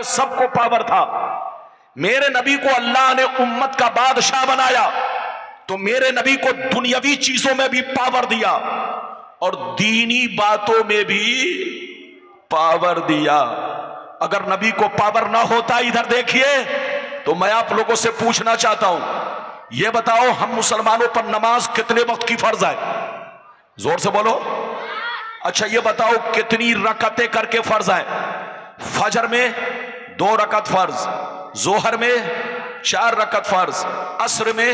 सबको पावर था। मेरे नबी को अल्लाह ने उम्मत का बादशाह बनाया तो मेरे नबी को दुनियावी चीजों में भी पावर दिया और दीनी बातों में भी पावर दिया। अगर नबी को पावर ना होता, इधर देखिए, तो मैं आप लोगों से पूछना चाहता हूं, यह बताओ हम मुसलमानों पर नमाज कितने वक्त की फर्ज है? जोर से बोलो। अच्छा ये बताओ कितनी रकतें करके फर्ज है? फजर में 2 रकत फर्ज, जोहर में 4 रकत फर्ज, असर में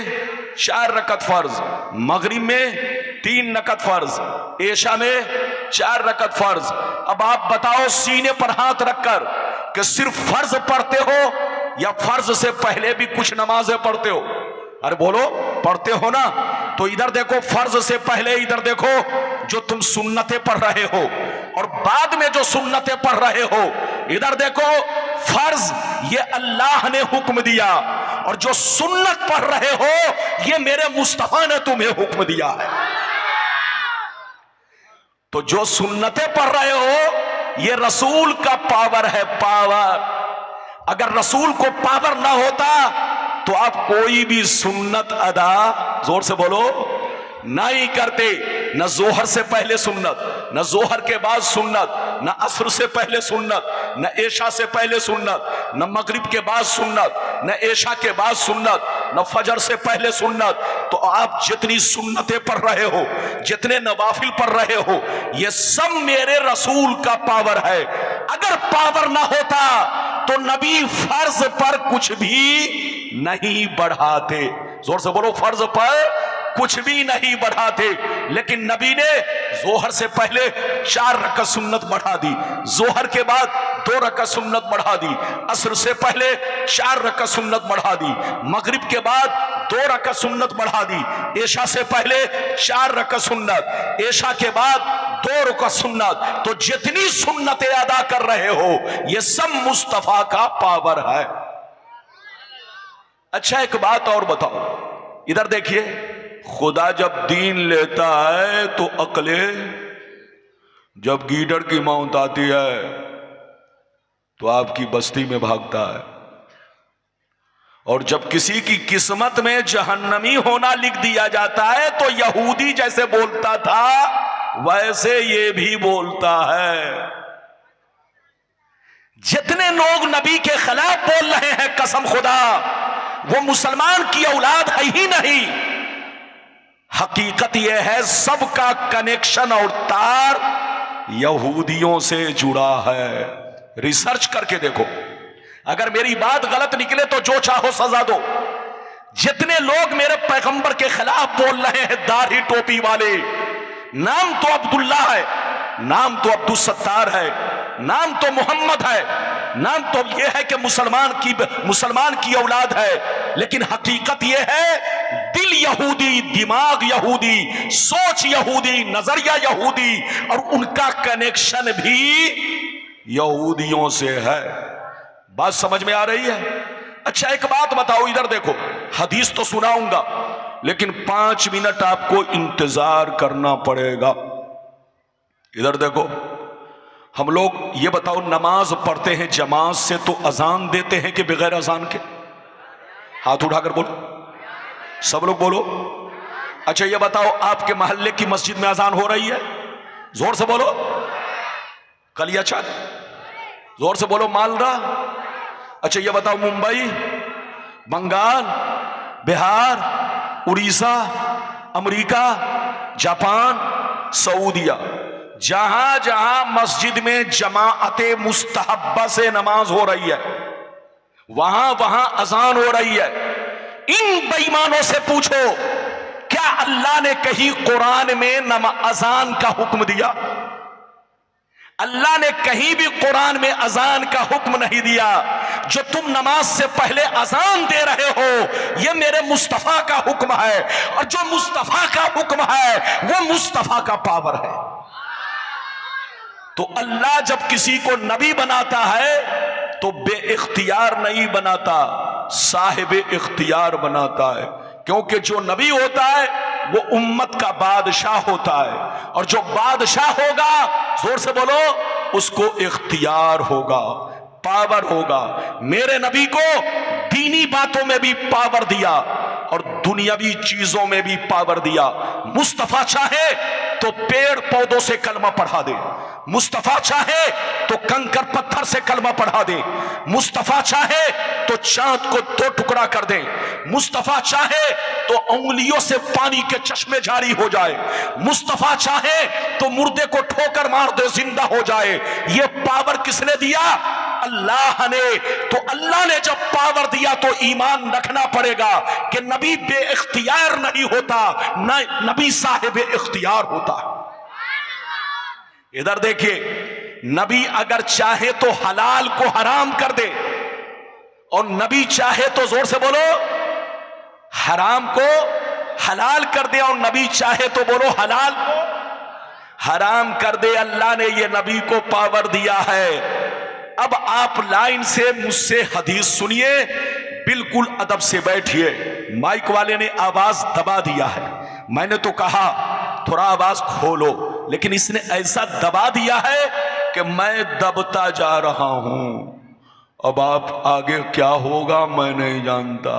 4 रकत फर्ज, मगरिब में 3 रकत फर्ज, ऐशा में 4 रकत फर्ज। अब आप बताओ सीने पर हाथ रखकर कि सिर्फ फर्ज पढ़ते हो या फर्ज से पहले भी कुछ नमाजें पढ़ते हो? अरे बोलो, पढ़ते हो ना? तो इधर देखो, फर्ज से पहले इधर देखो जो तुम सुन्नतें पढ़ रहे हो और बाद में जो सुन्नतें पढ़ रहे हो, इधर देखो फर्ज ये अल्लाह ने हुक्म दिया और जो सुन्नत पढ़ रहे हो ये मेरे मुस्तफा ने तुम्हें हुक्म दिया है। तो जो सुन्नतें पढ़ रहे हो ये रसूल का पावर है, पावर। अगर रसूल को पावर ना होता तो आप कोई भी सुन्नत अदा, जोर से बोलो, नहीं करते। न जोहर से पहले सुन्नत, न जोहर के बाद सुन्नत, न असर से पहले सुन्नत, न ऐशा से पहले सुन्नत, न मगरिब के बाद सुन्नत, न ऐशा के बाद सुन्नत, न फजर से पहले सुन्नत। तो आप जितनी सुन्नतें पढ़ रहे हो, जितने नवाफिल पढ़ रहे हो, ये सब मेरे रसूल का पावर है। अगर पावर ना होता तो नबी फर्ज पर कुछ भी नहीं बढ़ाते। जोर से बोलो, फर्ज पर कुछ भी नहीं बढ़ाते। लेकिन नबी ने जोहर से पहले 4 रकत सुन्नत बढ़ा दी, जोहर के बाद 2 रकत सुन्नत बढ़ा दी, असर से पहले 4 रकत सुन्नत बढ़ा दी, मगरिब के बाद 2 रकत सुन्नत बढ़ा दी, ऐशा से पहले 4 रकत सुन्नत, ऐशा के बाद 2 रकत सुन्नत। तो जितनी सुन्नतें अदा कर रहे हो ये सब मुस्तफा का पावर है। अच्छा एक बात और बताओ, इधर देखिए, खुदा जब दीन लेता है तो अकले, जब गीदड़ की मौत आती है तो आपकी बस्ती में भागता है, और जब किसी की किस्मत में जहन्नमी होना लिख दिया जाता है तो यहूदी जैसे बोलता था वैसे ये भी बोलता है। जितने लोग नबी के खिलाफ बोल रहे हैं, कसम खुदा वो मुसलमान की औलाद है ही नहीं। हकीकत यह है सबका कनेक्शन और तार यहूदियों से जुड़ा है। रिसर्च करके देखो, अगर मेरी बात गलत निकले तो जो चाहो सजा दो। जितने लोग मेरे पैगंबर के खिलाफ बोल रहे हैं, दाढ़ी टोपी वाले, नाम तो अब्दुल्ला है, नाम तो अब्दुल सत्तार है, नाम तो मोहम्मद है, नाम तो यह है कि मुसलमान की औलाद है, लेकिन हकीकत यह है दिल यहूदी, दिमाग यहूदी, सोच यहूदी, नजरिया यहूदी, और उनका कनेक्शन भी यहूदियों से है। बात समझ में आ रही है? अच्छा एक बात बताओ, इधर देखो, हदीस तो सुनाऊंगा लेकिन 5 मिनट आपको इंतजार करना पड़ेगा। इधर देखो, हम लोग ये बताओ, नमाज पढ़ते हैं जमात से तो अजान देते हैं कि बगैर अजान के? हाथ उठाकर बोलो, सब लोग बोलो। अच्छा ये बताओ, आपके मोहल्ले की मस्जिद में अजान हो रही है? जोर से बोलो। कलियाचक, जोर से बोलो। मालदा। अच्छा ये बताओ, मुंबई, बंगाल, बिहार, उड़ीसा, अमेरिका, जापान, सऊदिया, जहां जहां मस्जिद में जमाअते मुस्तहब्बा से नमाज हो रही है वहां वहां अजान हो रही है। इन बेईमानों से पूछो, क्या अल्लाह ने कहीं कुरान में अजान का हुक्म दिया? अल्लाह ने कहीं भी कुरान में अजान का हुक्म नहीं दिया। जो तुम नमाज से पहले अजान दे रहे हो ये मेरे मुस्तफा का हुक्म है, और जो मुस्तफा का हुक्म है वो मुस्तफा का पावर है। तो अल्लाह जब किसी को नबी बनाता है तो बेइख्तियार नहीं बनाता, साहिब इख्तियार बनाता है। क्योंकि जो नबी होता है वो उम्मत का बादशाह होता है, और जो बादशाह होगा, जोर से बोलो, उसको इख्तियार होगा। पावर होगा। मेरे नबी को दीनी बातों में भी पावर दिया और दुनियावी चीजों में भी पावर दिया। मुस्तफा चाहे तो पेड़ पौधों से कलमा पढ़ा दे, मुस्तफा चाहे तो कंकर पत्थर से कलमा पढ़ा दे, मुस्तफा चाहे तो चांद को दो टुकड़ा कर दे, मुस्तफा चाहे तो उंगलियों से पानी के चश्मे जारी हो जाए, मुस्तफा चाहे तो मुर्दे को ठोकर मार दे जिंदा हो जाए। यह पावर किसने दिया? अल्लाह ने। तो अल्लाह ने जब पावर दिया तो ईमान रखना पड़ेगा कि नबी बेइख्तियार नहीं होता, न नबी साहिब इख्तियार होता। इधर देखिए, नबी अगर चाहे तो हलाल को हराम कर दे और नबी चाहे तो, जोर से बोलो, हराम को हलाल कर दे और नबी चाहे तो बोलो हलाल को हराम कर दे। अल्लाह ने यह नबी को पावर दिया है। अब आप लाइन से मुझसे हदीस सुनिए, बिल्कुल अदब से बैठिए। माइक वाले ने आवाज दबा दिया है, मैंने तो कहा थोड़ा आवाज खोलो, लेकिन इसने ऐसा दबा दिया है कि मैं दबता जा रहा हूं। अब आप आगे क्या होगा मैं नहीं जानता।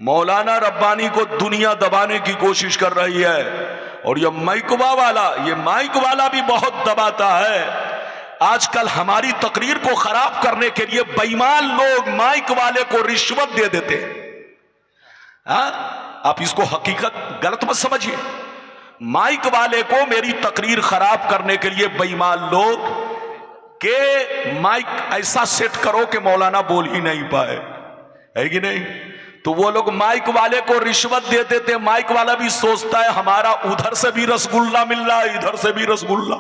मौलाना रब्बानी को दुनिया दबाने की कोशिश कर रही है और ये माइक वाला भी बहुत दबाता है। आजकल हमारी तकरीर को खराब करने के लिए बेईमान लोग माइक वाले को रिश्वत दे देते हैं। आप इसको हकीकत गलत मत समझिए। माइक वाले को मेरी तकरीर खराब करने के लिए बेईमान लोग के माइक ऐसा सेट करो कि मौलाना बोल ही नहीं पाए, है कि नहीं? तो वो लोग माइक वाले को रिश्वत दे देते। माइक वाला भी सोचता है हमारा उधर से भी रसगुल्ला मिल रहा है, इधर से भी रसगुल्ला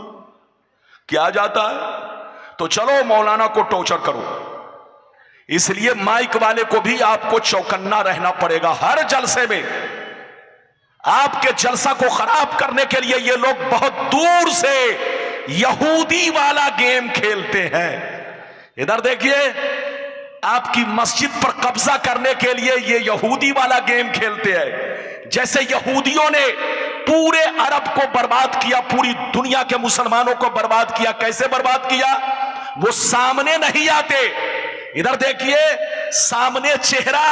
क्या जाता है। तो चलो मौलाना को टॉर्चर करो। इसलिए माइक वाले को भी आपको चौकन्ना रहना पड़ेगा। हर जलसे में आपके जलसा को खराब करने के लिए ये लोग बहुत दूर से यहूदी वाला गेम खेलते हैं। इधर देखिए, आपकी मस्जिद पर कब्जा करने के लिए ये यहूदी वाला गेम खेलते हैं। जैसे यहूदियों ने पूरे अरब को बर्बाद किया, पूरी दुनिया के मुसलमानों को बर्बाद किया। कैसे बर्बाद किया? वो सामने नहीं आते। इधर देखिए, सामने चेहरा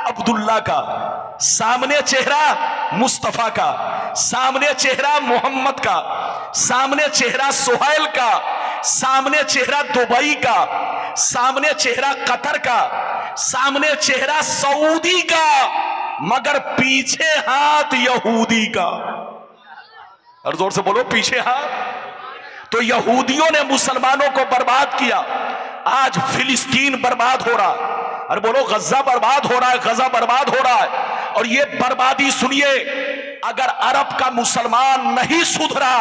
अब्दुल्ला का, सामने चेहरा मुस्तफा का, सामने चेहरा मोहम्मद का, सामने चेहरा सुहैल का, सामने चेहरा दुबई का, सामने चेहरा कतर का, सामने चेहरा सऊदी का, मगर पीछे हाथ यहूदी का। और जोर से बोलो, पीछे हाथ। तो यहूदियों ने मुसलमानों को बर्बाद किया। आज फिलिस्तीन बर्बाद हो रहा है, और बोलो गजा बर्बाद हो रहा है, गजा बर्बाद हो रहा है। और ये बर्बादी सुनिए, अगर अरब का मुसलमान नहीं सुधरा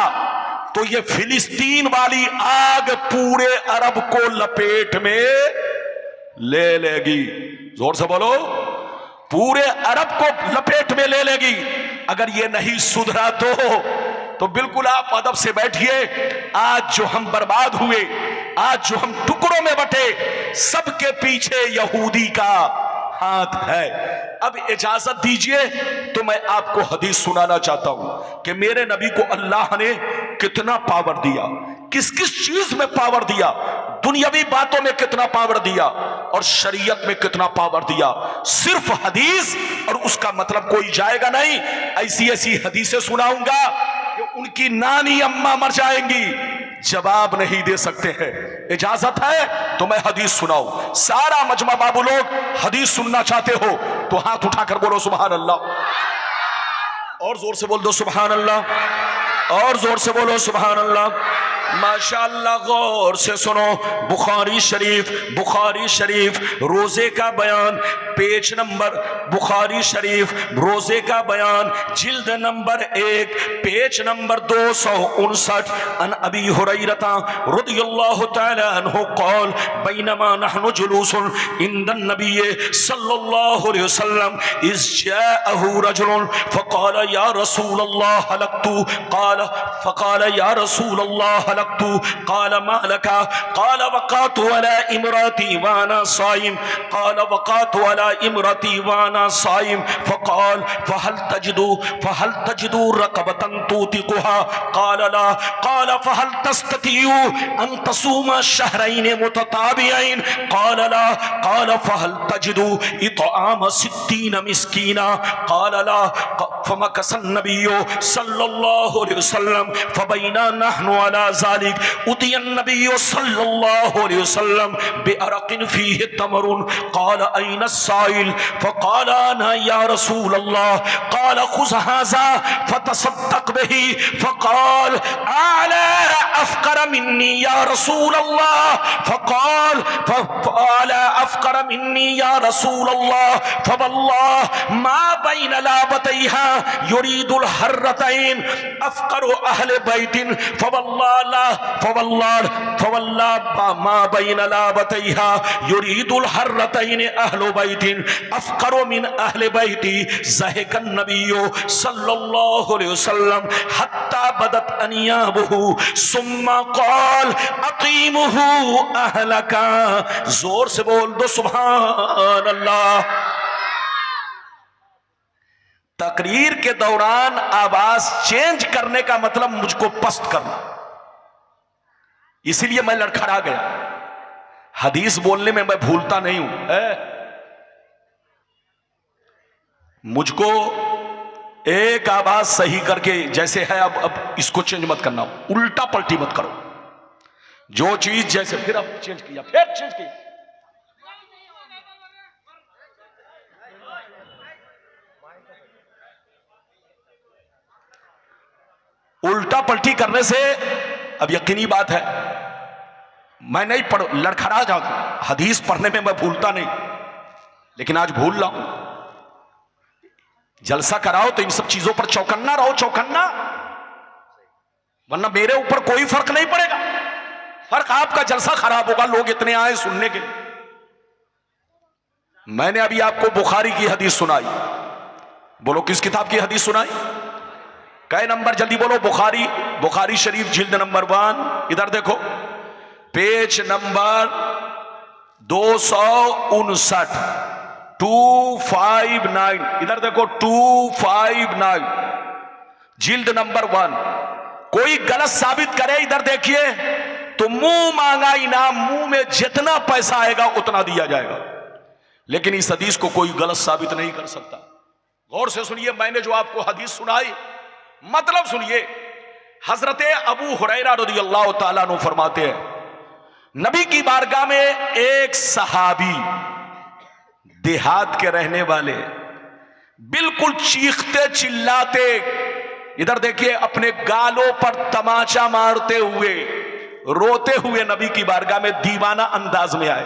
तो ये फिलिस्तीन वाली आग पूरे अरब को लपेट में ले लेगी। जोर से बोलो, पूरे अरब को लपेट में ले लेगी। अगर ये नहीं सुधरा तो बिल्कुल आप अदब से बैठिए। आज जो हम बर्बाद हुए, आज जो हम टुकड़ों में बटे, सबके पीछे यहूदी का हाथ है। अब इजाजत दीजिए तो मैं आपको हदीस सुनाना चाहता हूं कि मेरे नबी को अल्लाह ने कितना पावर दिया, किस किस चीज में पावर दिया, दुनियावी बातों में कितना पावर दिया और शरीयत में कितना पावर दिया। सिर्फ हदीस और उसका मतलब कोई जाएगा नहीं। ऐसी ऐसी हदीसें सुनाऊंगा कि उनकी नानी अम्मा मर जाएंगी, जवाब नहीं दे सकते हैं। इजाजत है तो मैं हदीस सुनाऊं। सारा मजमा बाबू लोग हदीस सुनना चाहते हो तो हाथ उठाकर बोलो सुभान अल्लाह, और जोर से बोल दो सुभान अल्लाह, और जोर से बोलो सुभान अल्लाह। माशाअल्लाह, गौर से सुनो। बुखारी शरीफ रोजे का बयान, पेज नंबर, बुखारी शरीफ रोजे का बयान, जिल्द नंबर 1, पेज नंबर 259। अन अबी हुरैरा रज़ियल्लाहु तआला अन्हु क़ाल बैनमा नहनु जुलूसन इंदन नबी सल्लल्लाहु अलैहि वसल्लम इज़ जाअहु रजुलन फ़क़ाल या रसूलल्लाह हलकतु क़ाल फ़क़ाल या रसूलल्लाह फहलकतु क़ाल मा लका क़ाल वक़अतु अला इम्रती वाना साइम क़ाल वक़अतु अला इम्रती वाना साइम फ़क़ाल फ़हल तजिदु रक़बतन तूतिक़ुहा क़ाल ला क़ाल फ़हल तस्ततिउ अन तसूमा शहरैन मुतताबियैन क़ाल ला क़ाल फ़हल तजिदु इत्आम सित्तीन मिस्कीना क़ाल ला फ़मकसन नबिय्यु सल्लल्लाहु अलैहि वसल्लम फ़बैना नहनु अला ज़ालिक उतियन नबिय्यु सल्लल्लाहु अलैहि वसल्लम बिअरक़िन फ़ीहि तमरुन क़ाल अय्न अस्साइल फ़क़ाल अना या रसूल अल्लाह क़ाल ख़ुज़ हाज़ा फ़तसद्दक़ बिही फ़क़ाल अला अफ़क़र मिन्नी या रसूल अल्लाह फ़क़ाल अला अफ़क़र मिन्नी या रसूल अल्लाह फ़वल्लाह मा बैन लाबतैहा युरीदुल हर्रतैन अफ़क़रु अहले बैतिन फ़वल्लाह मा बैन लाबतैहा युरीदुल हर्रतैन अहलु बैतिन अफ़क़रु मिन अहले बैति ज़हिकन नबिय्यु सल्लल्लाहु अलैहि वसल्लम हत्ता बदत अनियाबुहु सुम्मा क़ाल अक़ीमुहु अहलका। जोर से बोल दो सुभान अल्लाह। तकरीर के दौरान आवाज चेंज करने का मतलब मुझको पस्त करना, इसीलिए मैं लड़खड़ा गया। हदीस बोलने में मैं भूलता नहीं हूं, मुझको एक आवाज सही करके जैसे है अब इसको चेंज मत करना, उल्टा पलटी मत करो। जो चीज जैसे फिर अब चेंज किया, फिर चेंज किया, उल्टा पलटी करने से अब यकीनी बात है मैं नहीं पढ़ लड़खड़ा जाऊंगा। हदीस पढ़ने में मैं भूलता नहीं, लेकिन आज भूल रहा हूं। जलसा कराओ तो इन सब चीजों पर चौकन्ना रहो, चौकन्ना, वरना मेरे ऊपर कोई फर्क नहीं पड़ेगा। फर्क आपका जलसा खराब होगा, लोग इतने आए सुनने के लिए। मैंने अभी आपको बुखारी की हदीस सुनाई, बोलो किस किताब की हदीस सुनाई? कई नंबर जल्दी बोलो? बुखारी शरीफ जिल्द नंबर 1, इधर देखो पेज नंबर 259, 259, इधर देखो 259, जिल्द नंबर 1। कोई गलत साबित करे इधर देखिए तो मुंह मांगा इनाम, मुंह में जितना पैसा आएगा उतना दिया जाएगा। लेकिन इस हदीस को कोई गलत साबित नहीं कर सकता। गौर से सुनिए, मैंने जो आपको हदीस सुनाई मतलब सुनिए। हजरत अबू हुरैरा रज़ियल्लाहु ताला अन्हु फरमाते हैं, नबी की बारगाह में एक सहाबी, देहात के रहने वाले, बिल्कुल चीखते चिल्लाते, इधर देखिए अपने गालों पर तमाचा मारते हुए, रोते हुए नबी की बारगाह में दीवाना अंदाज में आए।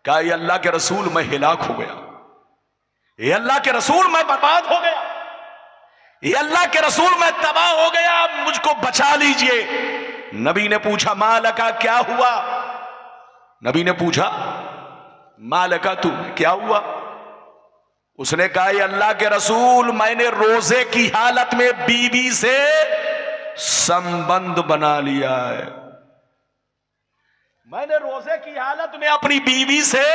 कहा ये अल्लाह के रसूल मैं हिलाक हो गया, ये अल्लाह के रसूल मैं बर्बाद हो गया, ये अल्लाह के रसूल मैं तबाह हो गया, मुझको बचा लीजिए। नबी ने पूछा मालका क्या हुआ? नबी ने पूछा मालका तू क्या हुआ? उसने कहा ये अल्लाह के रसूल मैंने रोजे की हालत में बीवी से संबंध बना लिया है, मैंने रोजे की हालत में अपनी बीवी से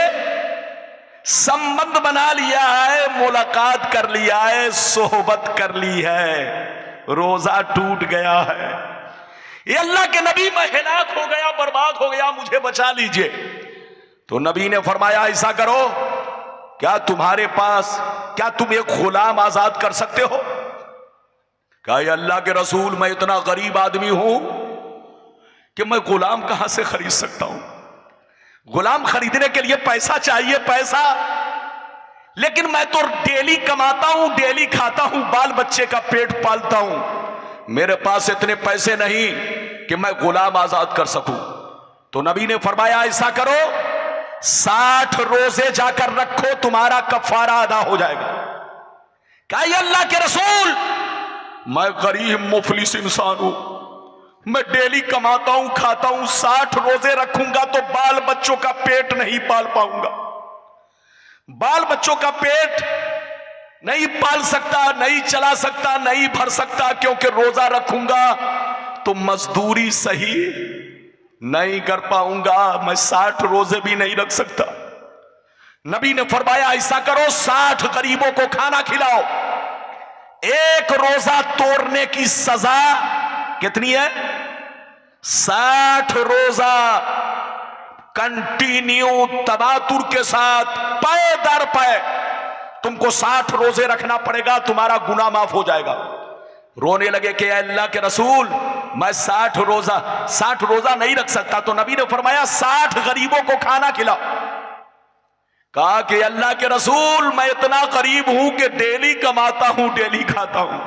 संबंध बना लिया है, मुलाकात कर लिया है, सोहबत कर ली है, रोजा टूट गया है। ये अल्लाह के नबी मैं हिलाक हो गया, बर्बाद हो गया, मुझे बचा लीजिए। तो नबी ने फरमाया ऐसा करो, क्या तुम्हारे पास, क्या तुम एक गुलाम आजाद कर सकते हो? कहा ये अल्लाह के रसूल मैं इतना गरीब आदमी हूं कि मैं गुलाम कहां से खरीद सकता हूं? गुलाम खरीदने के लिए पैसा चाहिए, पैसा, लेकिन मैं तो डेली कमाता हूं, डेली खाता हूं, बाल बच्चे का पेट पालता हूं, मेरे पास इतने पैसे नहीं कि मैं गुलाम आजाद कर सकूं। तो नबी ने फरमाया ऐसा करो 60 रोजे जाकर रखो, तुम्हारा कफारा अदा हो जाएगा। क्या ये अल्लाह के रसूल मैं गरीब मुफलिस इंसान हूं, मैं डेली कमाता हूं, खाता हूं, 60 रोजे रखूंगा तो बाल बच्चों का पेट नहीं पाल पाऊंगा, बाल बच्चों का पेट नहीं पाल सकता, नहीं चला सकता, नहीं भर सकता, क्योंकि रोजा रखूंगा तो मजदूरी सही नहीं कर पाऊंगा, मैं 60 रोजे भी नहीं रख सकता। नबी ने फरमाया ऐसा करो, 60 गरीबों को खाना खिलाओ। एक रोजा तोड़ने की सजा कितनी है? 60 रोजा कंटिन्यू तबातुर के साथ पै दर पै तुमको 60 रोजे रखना पड़ेगा, तुम्हारा गुनाह माफ हो जाएगा। रोने लगे कि अल्लाह के रसूल, मैं 60 रोजा नहीं रख सकता। तो नबी ने फरमाया 60 गरीबों को खाना खिलाओ। कहा कि अल्लाह के रसूल, मैं इतना गरीब हूं कि डेली कमाता हूं, डेली खाता हूं,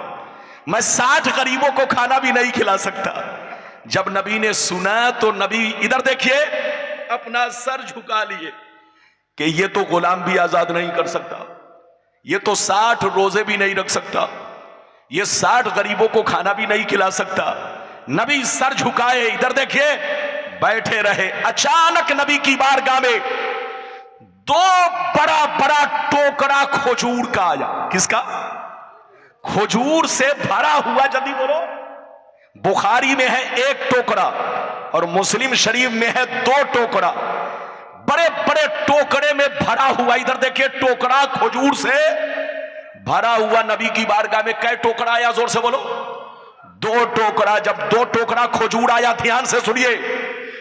मैं 60 गरीबों को खाना भी नहीं खिला सकता। जब नबी ने सुना तो नबी इधर देखिए, अपना सर झुका लिए कि ये तो गुलाम भी आजाद नहीं कर सकता, ये तो 60 रोजे भी नहीं रख सकता, ये 60 गरीबों को खाना भी नहीं खिला सकता। नबी सर झुकाए, इधर देखिए, बैठे रहे। अचानक नबी की बारगाह में 2 बड़ा बड़ा टोकरा खजूर का आया। किसका? खजूर से भरा हुआ। जल्दी बोलो। बुखारी में है 1 टोकरा और मुस्लिम शरीफ में है 2 टोकरा। बड़े बड़े टोकरे में भरा हुआ। इधर देखिए, टोकरा खजूर से भरा हुआ। नबी की बारगाह में कै टोकरा आया? जोर से बोलो। 2 टोकरा। जब 2 टोकरा खजूर आया, ध्यान से सुनिए,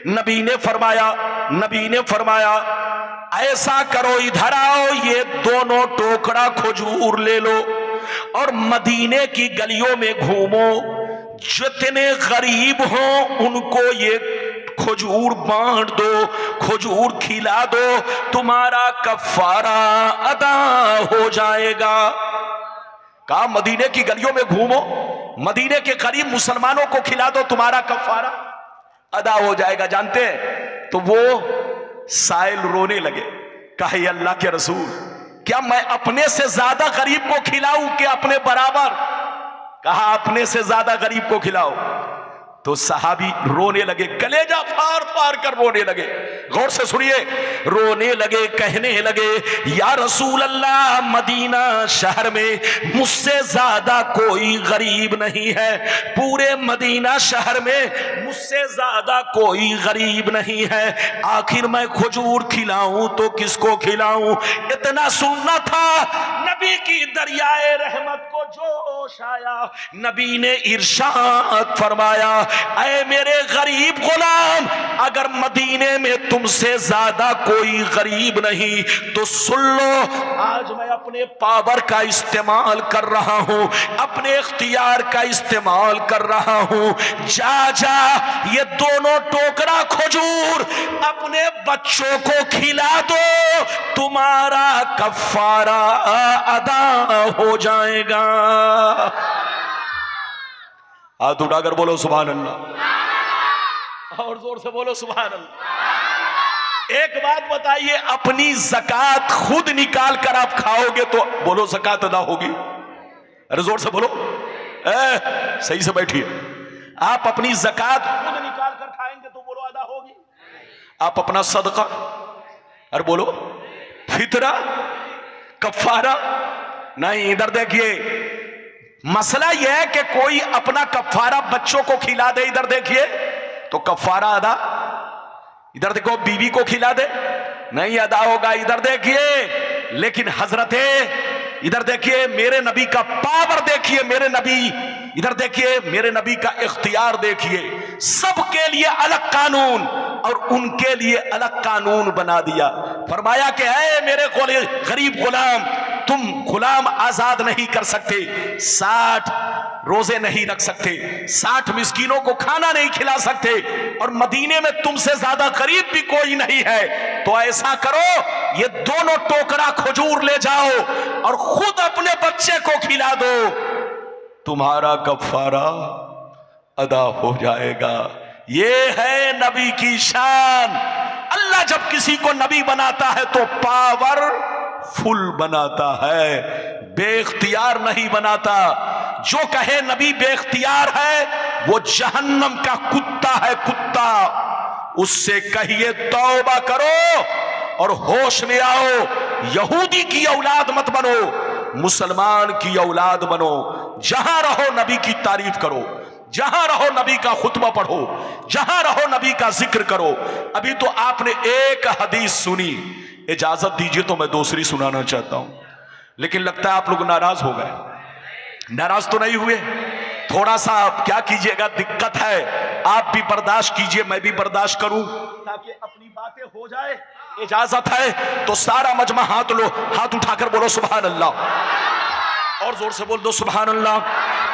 नबी ने फरमाया ऐसा करो, इधर आओ, ये दोनों टोकरा खजूर ले लो और मदीने की गलियों में घूमो, जितने गरीब हों उनको ये खजूर बांट दो, खजूर खिला दो, तुम्हारा कफारा अदा हो जाएगा। कहा मदीने की गलियों में घूमो, मदीने के गरीब मुसलमानों को खिला दो, तुम्हारा कफारा अदा हो जाएगा। जानते हैं, तो वो साइल रोने लगे। कहा अल्लाह के रसूल, क्या मैं अपने से ज्यादा गरीब को खिलाऊं कि अपने बराबर? कहा अपने से ज्यादा गरीब को खिलाओ। तो सहाबी रोने लगे, कलेजा फाड़ फाड़ कर रोने लगे। गौर से सुनिए, रोने लगे, कहने लगे, या रसूल अल्लाह, मदीना शहर में मुझसे ज्यादा कोई गरीब नहीं है, पूरे मदीना शहर में मुझसे ज्यादा कोई गरीब नहीं है, आखिर मैं खजूर खिलाऊं तो किसको खिलाऊं? इतना सुनना था, नबी की दरियाए रहमत को जोश आया। नबी ने इरशाद फरमाया, ऐ मेरे गरीब गुलाम, अगर मदीने में तुमसे ज्यादा कोई गरीब नहीं तो सुन लो, आज मैं अपने पावर का इस्तेमाल कर रहा हूं, अपने इख्तियार का इस्तेमाल कर रहा हूं। जा ये दोनों टोकरा खजूर अपने बच्चों को खिला दो, तुम्हारा कफारा अदा हो जाएगा। हाथ उठाकर बोलो सुभान अल्लाह, और जोर से बोलो सुभान अल्लाह। एक बात बताइए, अपनी ज़कात खुद निकाल कर आप खाओगे तो बोलो ज़कात अदा होगी? अरे जोर से बोलो, सही से बैठिए। आप अपनी ज़कात खुद निकाल कर खाएंगे तो बोलो अदा होगी? आप अपना सदका, अरे बोलो फितरा, कफारा नहीं। इधर देखिए, मसला यह है कि कोई अपना कफारा बच्चों को खिला दे, इधर देखिए, तो कफारा अदा। इधर देखो, बीवी को खिला दे, नहीं अदा होगा। इधर देखिए, लेकिन हजरते, इधर देखिए, मेरे नबी का पावर देखिए, मेरे नबी, इधर देखिए, मेरे नबी का इख्तियार देखिए। सबके लिए अलग कानून और उनके लिए अलग कानून बना दिया। फरमाया कि है मेरे गरीब गुलाम, तुम गुलाम आजाद नहीं कर सकते, 60 रोजे नहीं रख सकते, 60 मिस्कीनों को खाना नहीं खिला सकते, और मदीने में तुमसे ज्यादा गरीब भी कोई नहीं है। तो ऐसा करो, ये दोनों टोकरा खजूर ले जाओ और खुद अपने बच्चे को खिला दो, तुम्हारा कफारा अदा हो जाएगा। ये है नबी की शान। अल्लाह जब किसी को नबी बनाता है तो पावर फुल बनाता है, बेख्तियार नहीं बनाता। जो कहे नबी बेख्तियार है वो जहन्नम का कुत्ता है, कुत्ता। उससे कहिए तौबा करो और होश में आओ। यहूदी की औलाद मत बनो, मुसलमान की औलाद बनो। जहां रहो नबी की तारीफ करो, जहां रहो नबी का खुतबा पढ़ो, जहां रहो नबी का जिक्र करो। अभी तो आपने एक हदीस सुनी, इजाजत दीजिए तो मैं दूसरी सुनाना चाहता हूं, लेकिन लगता है आप लोग नाराज हो गए। नाराज तो नहीं हुए? थोड़ा सा आप क्या कीजिएगा, दिक्कत है, आप भी बर्दाश्त कीजिए, मैं भी बर्दाश्त करूं, ताकि अपनी बातें हो जाए। इजाजत है तो सारा मजमा हाथ लो, हाथ उठाकर बोलो सुभान अल्लाह, और जोर से बोल दो सुभान अल्लाह।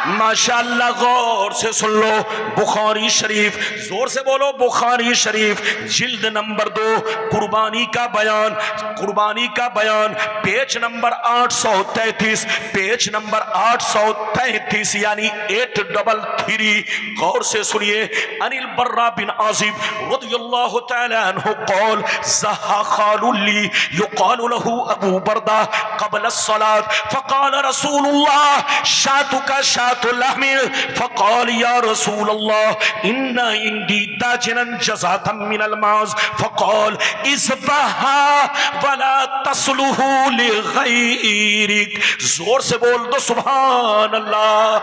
माशाअल्लाह, गौर से सुन लो, बुखारी शरीफ, जोर से बोलो बुखारी शरीफ, जिल्द नंबर 2, कुर्बानी का बयान, कुर्बानी का बयान, पेज नंबर 833, पेज नंबर 833, यानी 833। गौर से सुनिए, अनिल बर्रा बिन आजिब रदियल्लाहु तआला अन्हु क़ाल ज़हा ख़ालुल्ली युक़ालु लहू अबू बर्दा क़ब्ल अस्सलात फ़क़ाल रसूलुल्लाह शातुका शातुल लहमी फ़क़ाल या रसूलल्लाह इन्ना इंदी दाजिनन जज़ातम मिनल माज़ फ़क़ाल इज़बहा वला तस्लुहु लिग़ैरिक। जोर से बोल दो सुभान अल्लाह।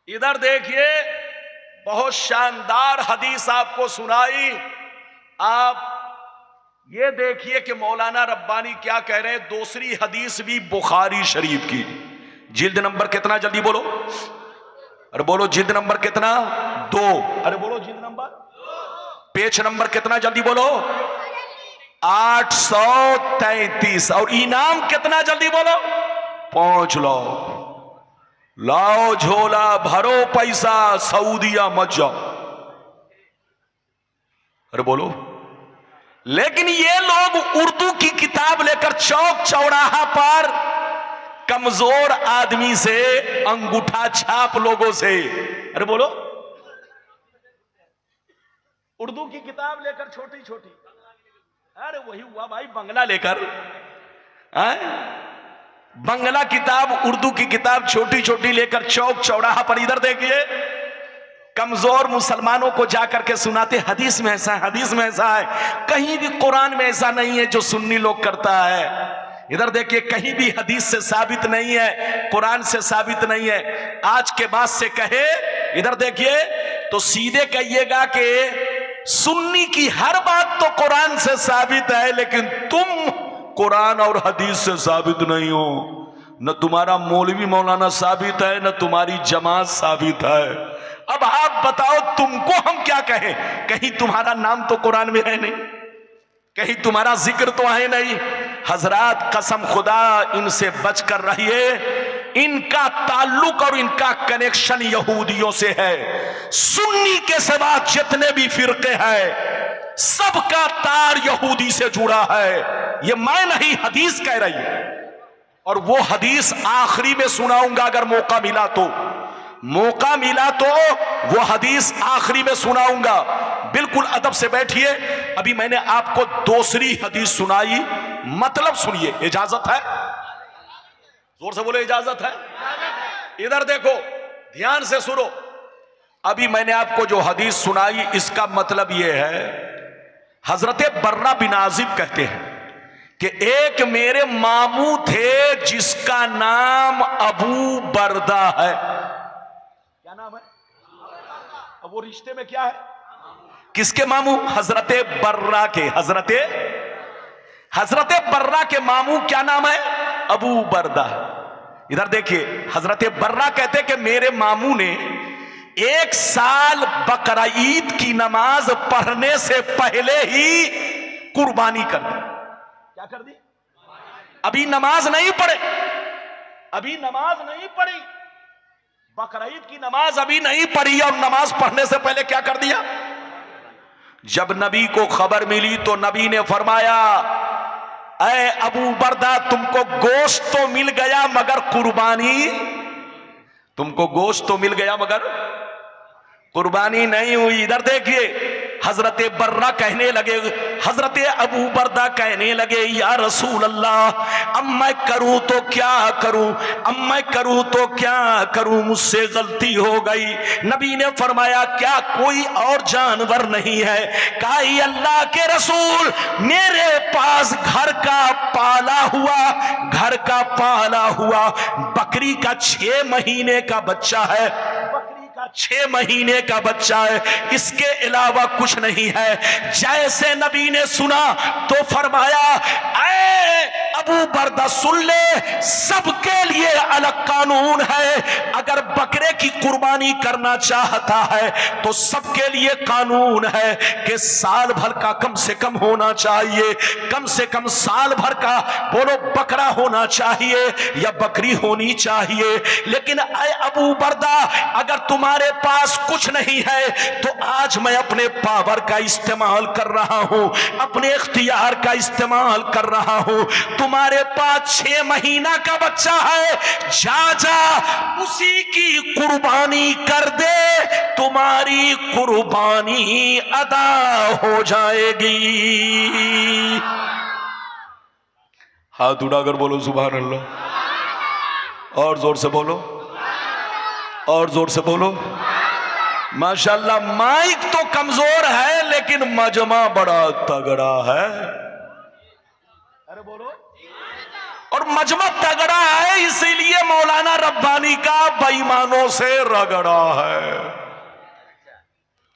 इधर देखिए, बहुत शानदार हदीस आपको सुनाई। आप ये देखिए कि मौलाना रब्बानी क्या कह रहे हैं। दूसरी हदीस भी बुखारी शरीफ की, जिल्द नंबर कितना, जल्दी बोलो, अरे बोलो जिल्द नंबर कितना, 2, अरे बोलो जिल्द नंबर, पेज नंबर कितना, जल्दी बोलो, 833। और इनाम कितना, जल्दी बोलो, 5 लो, लाओ झोला भरो पैसा, सऊदिया मत जाओ, अरे बोलो। लेकिन ये लोग उर्दू की किताब लेकर चौक चौराहा पर कमजोर आदमी से, अंगूठा छाप लोगों से, अरे बोलो, उर्दू की किताब लेकर छोटी छोटी, अरे वही हुआ भाई, बंगला लेकर, बंगला किताब, उर्दू की किताब छोटी छोटी लेकर चौक चौराहा पर, इधर देखिए, कमजोर मुसलमानों को जाकर के सुनाते हदीस में ऐसा है, हदीस में ऐसा है। कहीं भी कुरान में ऐसा नहीं है जो सुन्नी लोग करता है। इधर देखिए, कहीं भी हदीस से साबित नहीं है, कुरान से साबित नहीं है। आज के बाद से कहे, इधर देखिए, तो सीधे कहिएगा कि सुन्नी की हर बात तो कुरान से साबित है, लेकिन तुम कुरान और हदीस से साबित नहीं हो। न तुम्हारा मौलवी मौलाना साबित है, न तुम्हारी जमात साबित है। अब आप बताओ, तुमको हम क्या कहें? कहीं तुम्हारा नाम तो कुरान में है नहीं, कहीं तुम्हारा जिक्र तो है नहीं। हजरात, कसम खुदा, इनसे बचकर रहिए। इनका ताल्लुक और इनका कनेक्शन यहूदियों से है। सुन्नी के सिवा जितने भी फिरके हैं, सबका तार यहूदी से जुड़ा है। ये मैं नहीं, हदीस कह रही है। और वो हदीस आखिरी में सुनाऊंगा, अगर मौका मिला तो, मौका मिला तो वो हदीस आखिरी में सुनाऊंगा। बिल्कुल अदब से बैठिए। अभी मैंने आपको दूसरी हदीस सुनाई, मतलब सुनिए। इजाजत है? जोर से बोले, इजाजत है? इधर देखो, ध्यान से सुनो। अभी मैंने आपको जो हदीस सुनाई, इसका मतलब यह है, हजरत बर्रा बिन आजिब कहते हैं कि एक मेरे मामू थे जिसका नाम अबू बरदा है। क्या नाम है? अब वो रिश्ते में क्या है? किसके मामू? हजरत बर्रा के। हजरत बर्रा के मामू क्या नाम है? अबू बरदा। इधर देखिए, हजरत बर्रा कहते कि मेरे मामू ने 1 साल बकरा ईद की नमाज पढ़ने से पहले ही कुर्बानी कर दी। क्या कर दी? अभी नमाज नहीं पढ़े, अभी नमाज नहीं पढ़ी, बकरा ईद की नमाज अभी नहीं पढ़ी, और नमाज पढ़ने से पहले क्या कर दिया? जब नबी को खबर मिली तो नबी ने फरमाया, ऐ अबू बरदा, तुमको गोश्त तो मिल गया मगर कुर्बानी, तुमको गोश्त तो मिल गया मगर कुर्बानी नहीं हुई। इधर देखिए, हजरत बर्रा कहने लगे, हजरत अबू बरदा कहने लगे, या रसूल अल्लाह, अब मैं करूं तो क्या करूं, अब मैं करूं तो क्या करूं, मुझसे गलती हो गई। नबी ने फरमाया, क्या कोई और जानवर नहीं है? कहा, अल्लाह के रसूल, मेरे पास घर का पाला हुआ बकरी का 6 महीने का बच्चा है। बकरी 6 महीने का बच्चा है, इसके अलावा कुछ नहीं है। जैसे नबी ने सुना तो फरमाया, ऐ अबू बरदा सुन ले, सबके लिए अलग कानून है। अगर बकरे की कुर्बानी करना चाहता है तो सबके लिए कानून है कि साल भर का कम से कम होना चाहिए, कम से कम साल भर का बोलो बकरा होना चाहिए या बकरी होनी चाहिए। लेकिन ऐ अबू बरदा, अगर तुम्हारे पास कुछ नहीं है तो आज मैं अपने पावर का इस्तेमाल कर रहा हूं, अपने इख्तियार का इस्तेमाल कर रहा हूं। तुम्हारे पास 6 महीना का बच्चा है, जा जा उसी की कुर्बानी कर दे, तुम्हारी कुर्बानी अदा हो जाएगी। हाथ उठाकर बोलो सुभान अल्लाह, और जोर से बोलो, और जोर से बोलो। माशाल्लाह, माइक तो कमजोर है लेकिन मजमा बड़ा तगड़ा है। अरे बोलो। और मजमा तगड़ा है इसीलिए मौलाना रब्बानी का बेईमानों से रगड़ा है,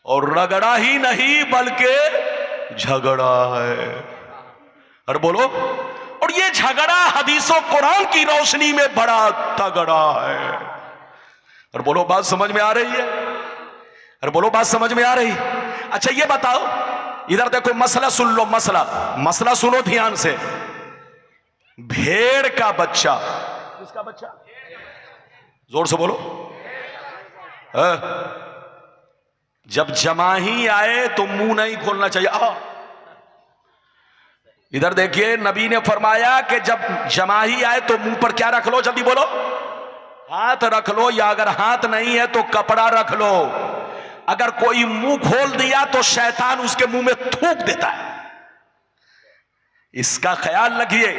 और रगड़ा ही नहीं बल्कि झगड़ा है। अरे बोलो। और ये झगड़ा हदीसों कुरान की रोशनी में बड़ा तगड़ा है। और बोलो, बात समझ में आ रही है? अरे बोलो, बात समझ में आ रही? अच्छा ये बताओ, इधर देखो, मसला सुन लो, मसला सुनो ध्यान से। भेड़ का बच्चा, किसका बच्चा? जोर से बोलो। जब जमाही आए तो मुंह नहीं खोलना चाहिए। इधर देखिए, नबी ने फरमाया कि जब जमाही आए तो मुंह पर क्या रख लो? जल्दी बोलो। हाथ रख लो, या अगर हाथ नहीं है तो कपड़ा रख लो। अगर कोई मुंह खोल दिया तो शैतान उसके मुंह में थूक देता है। इसका ख्याल रखिए।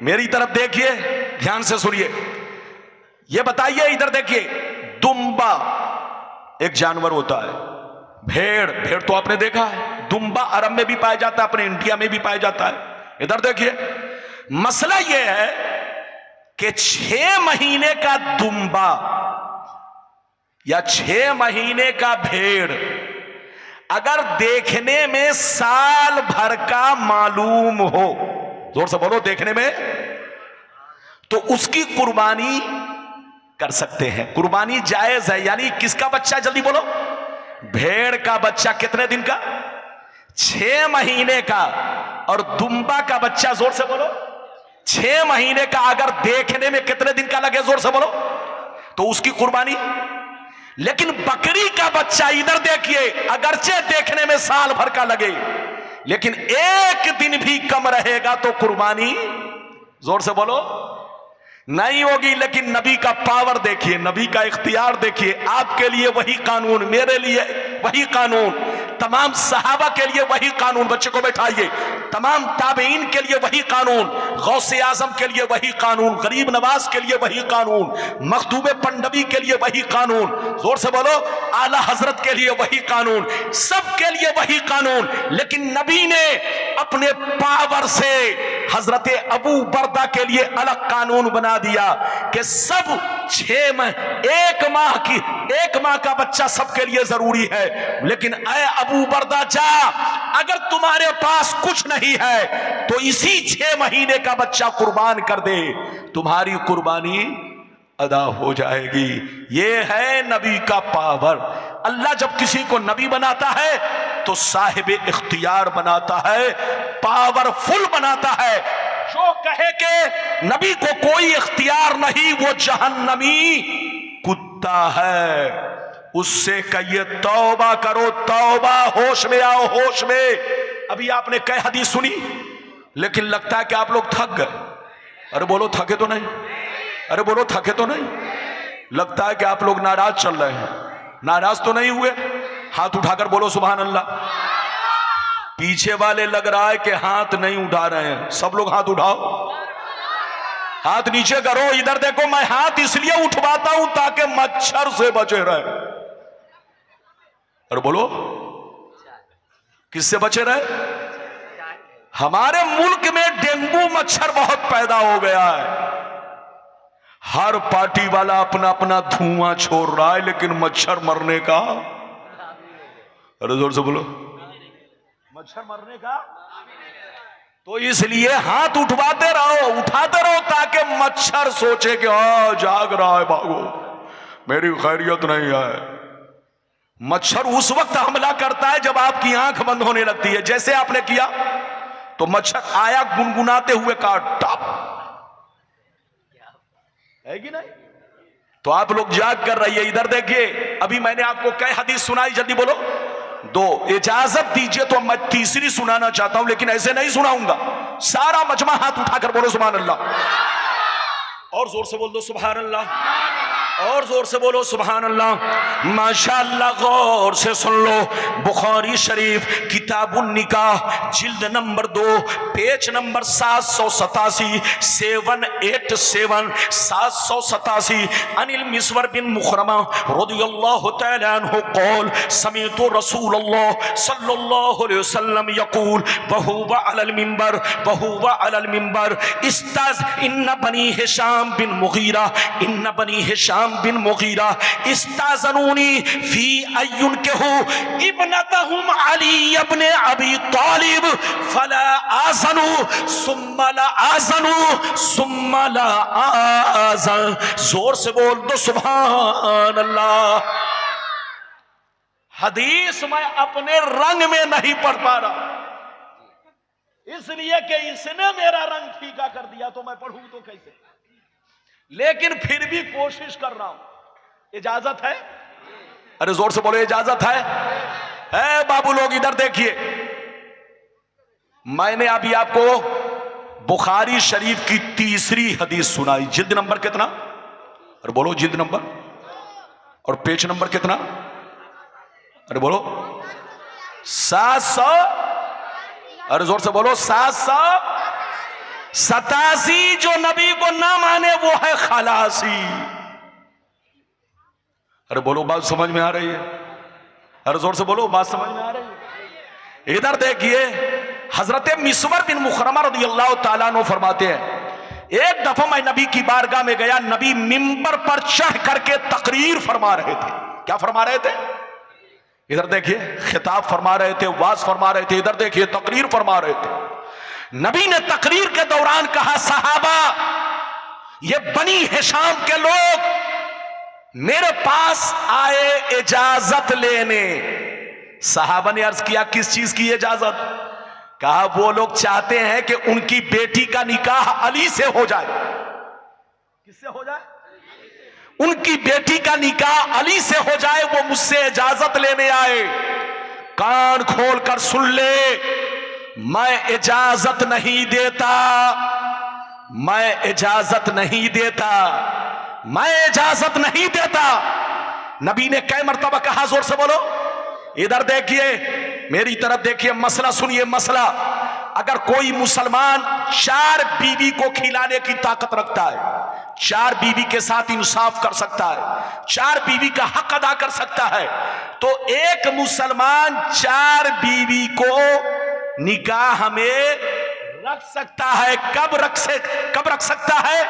मेरी तरफ देखिए, ध्यान से सुनिए। यह बताइए, इधर देखिए, दुम्बा एक जानवर होता है, भेड़ तो आपने देखा है, दुम्बा अरब में भी पाया जाता है, अपने इंडिया में भी पाया जाता है। इधर देखिए, मसला यह है कि 6 महीने का दुम्बा या 6 महीने का भेड़ अगर देखने में साल भर का मालूम हो, जोर से बोलो, देखने में, तो उसकी कुर्बानी कर सकते हैं। कुर्बानी जायज है। यानी किसका बच्चा? जल्दी बोलो। भेड़ का बच्चा कितने दिन का? 6 महीने का। और दुम्बा का बच्चा, जोर से बोलो, 6 महीने का। अगर देखने में कितने दिन का लगे? जोर से बोलो। तो उसकी कुर्बानी। लेकिन बकरी का बच्चा, इधर देखिए, अगरचे देखने में साल भर का लगे लेकिन एक दिन भी कम रहेगा तो कुर्बानी, जोर से बोलो, नहीं होगी। लेकिन नबी का पावर देखिए, नबी का इख्तियार देखिए। आपके लिए वही कानून, मेरे लिए वही कानून, तमाम सहाबा के लिए वही कानून। बच्चे को बैठाइए। तमाम ताबईन के लिए वही कानून, गौसे आजम के लिए वही कानून, गरीब नवाज के लिए वही कानून, मखदूम पंडवी के लिए वही कानून, जोर से बोलो, आला हजरत के लिए वही कानून, सब के लिए वही कानून। लेकिन नबी ने अपने पावर से हजरत अबू बरदा के लिए अलग कानून बना दिया कि सब 6 माह, 1 माह का बच्चा सबके लिए जरूरी है। लेकिन ऐ अबू बरदा, जा, अगर तुम्हारे पास कुछ नहीं है तो इसी 6 महीने का बच्चा कुर्बान कर दे, तुम्हारी कुर्बानी अदा हो जाएगी। ये है नबी का पावर। अल्लाह जब किसी को नबी बनाता है तो साहिब इख्तियार बनाता है, पावरफुल बनाता है। जो कहे कि नबी को कोई इख्तियार नहीं, वो जहन्नमी कुत्ता है। उससे कहिए तौबा करो, तौबा, होश में आओ, होश में। अभी आपने कई हदीस सुनी, लेकिन लगता है कि आप लोग थक गए। अरे बोलो, थके तो नहीं? अरे बोलो, थके तो नहीं? लगता है कि आप लोग नाराज चल रहे हैं। नाराज तो नहीं हुए? हाथ उठाकर बोलो सुभान अल्लाह। पीछे वाले लग रहा है कि हाथ नहीं उठा रहे हैं। सब लोग हाथ उठाओ, हाथ नीचे करो। इधर देखो, मैं हाथ इसलिए उठवाता हूं ताकि मच्छर से बचे रहे। और बोलो, किससे बचे रहे? हमारे मुल्क में डेंगू मच्छर बहुत पैदा हो गया है। हर पार्टी वाला अपना अपना धुआं छोड़ रहा है, लेकिन मच्छर मरने का, अरे जोर से बोलो, मच्छर मरने का। तो इसलिए हाथ उठाते रहो ताकि मच्छर सोचे कि हाँ जाग रहा है, भागो, मेरी खैरियत नहीं है। मच्छर उस वक्त हमला करता है जब आपकी आंख बंद होने लगती है। जैसे आपने किया तो मच्छर आया गुनगुनाते हुए काट, टप, है कि नहीं? तो आप लोग जाग कर रहिए। इधर देखिए, अभी मैंने आपको कई हदीस सुनाई, जल्दी बोलो, 2। इजाजत दीजिए तो मैं तीसरी सुनाना चाहता हूं, लेकिन ऐसे नहीं सुनाऊंगा। सारा मजमा हाथ उठाकर बोलो सुभान अल्लाह, और जोर से बोल दो सुभान अल्लाह, और जोर से बोलो सुभान अल्लाह। माशाअल्लाह, गौर से सुन लो। बुखारी शरीफ किताबुन निकाह जिल्द नंबर 2 पेज नंबर 787 787 787 अनिल मिस्वर बिन मुखरमा रदियल्लाहु तआला अन्हु क़ौल समीअतु रसूलुल्लाह सल्लल्लाहु अलैहि वसल्लम यक़ूल वहुवा अलल मिंबर इस्ताज़ इन्ना बनी हिशाम बिन मुगीरा इस्ताज़नूनी फी अय्युन केहू इब्नतहुम अली इब्न अबी तालिब फला आज़नु सुम्मा ला आज़न। जोर से बोल दो सुभान अल्लाह। हदीस मैं अपने रंग में नहीं पढ़ पा रहा, इसलिए कि इसने मेरा रंग फीका कर दिया, तो मैं पढ़ूं तो कैसे? लेकिन फिर भी कोशिश कर रहा हूं। इजाजत है? अरे जोर से बोलो, इजाजत है बाबू लोग। इधर देखिए, मैंने अभी आपको बुखारी शरीफ की तीसरी हदीस सुनाई। जिल्द नंबर कितना? अरे बोलो, जिल्द नंबर और पेज नंबर कितना? अरे बोलो, 700। अरे जोर से बोलो, 787। जो नबी को ना माने वो है खलासी। अरे बोलो, बात समझ में आ रही है? अरे जोर से बोलो, बात समझ में आ रही है? इधर देखिए, हजरत मिस्वर बिन मुखरमा रदियल्लाहु ताला अन्हु फरमाते हैं, एक दफा मैं नबी की बारगाह में गया। नबी मिंबर पर चढ़ करके तकरीर फरमा रहे थे। क्या फरमा रहे थे? इधर देखिए, खिताब फरमा रहे थे, वाज फरमा रहे थे। इधर देखिए, तकरीर फरमा रहे थे। नबी ने तकरीर के दौरान कहा, सहाबा, ये बनी हिशाम के लोग मेरे पास आए इजाजत लेने। सहाबा ने अर्ज किया, किस चीज की इजाजत? कहा, वो लोग चाहते हैं कि उनकी बेटी का निकाह अली से हो जाए। किससे हो जाए? उनकी बेटी का निकाह अली से हो जाए, वो मुझसे इजाजत लेने आए। कान खोल कर सुन ले, मैं इजाजत नहीं देता, मैं इजाजत नहीं देता, मैं इजाजत नहीं देता। नबी ने कई मर्तबा कहा, जोर से बोलो। इधर देखिए, मेरी तरफ देखिए, मसला सुनिए। मसला, अगर कोई मुसलमान 4 बीवी को खिलाने की ताकत रखता है, 4 बीवी के साथ इंसाफ कर सकता है, 4 बीवी का हक अदा कर सकता है, तो एक मुसलमान 4 बीवी को निकाह में रख सकता है। कब रख सकता है?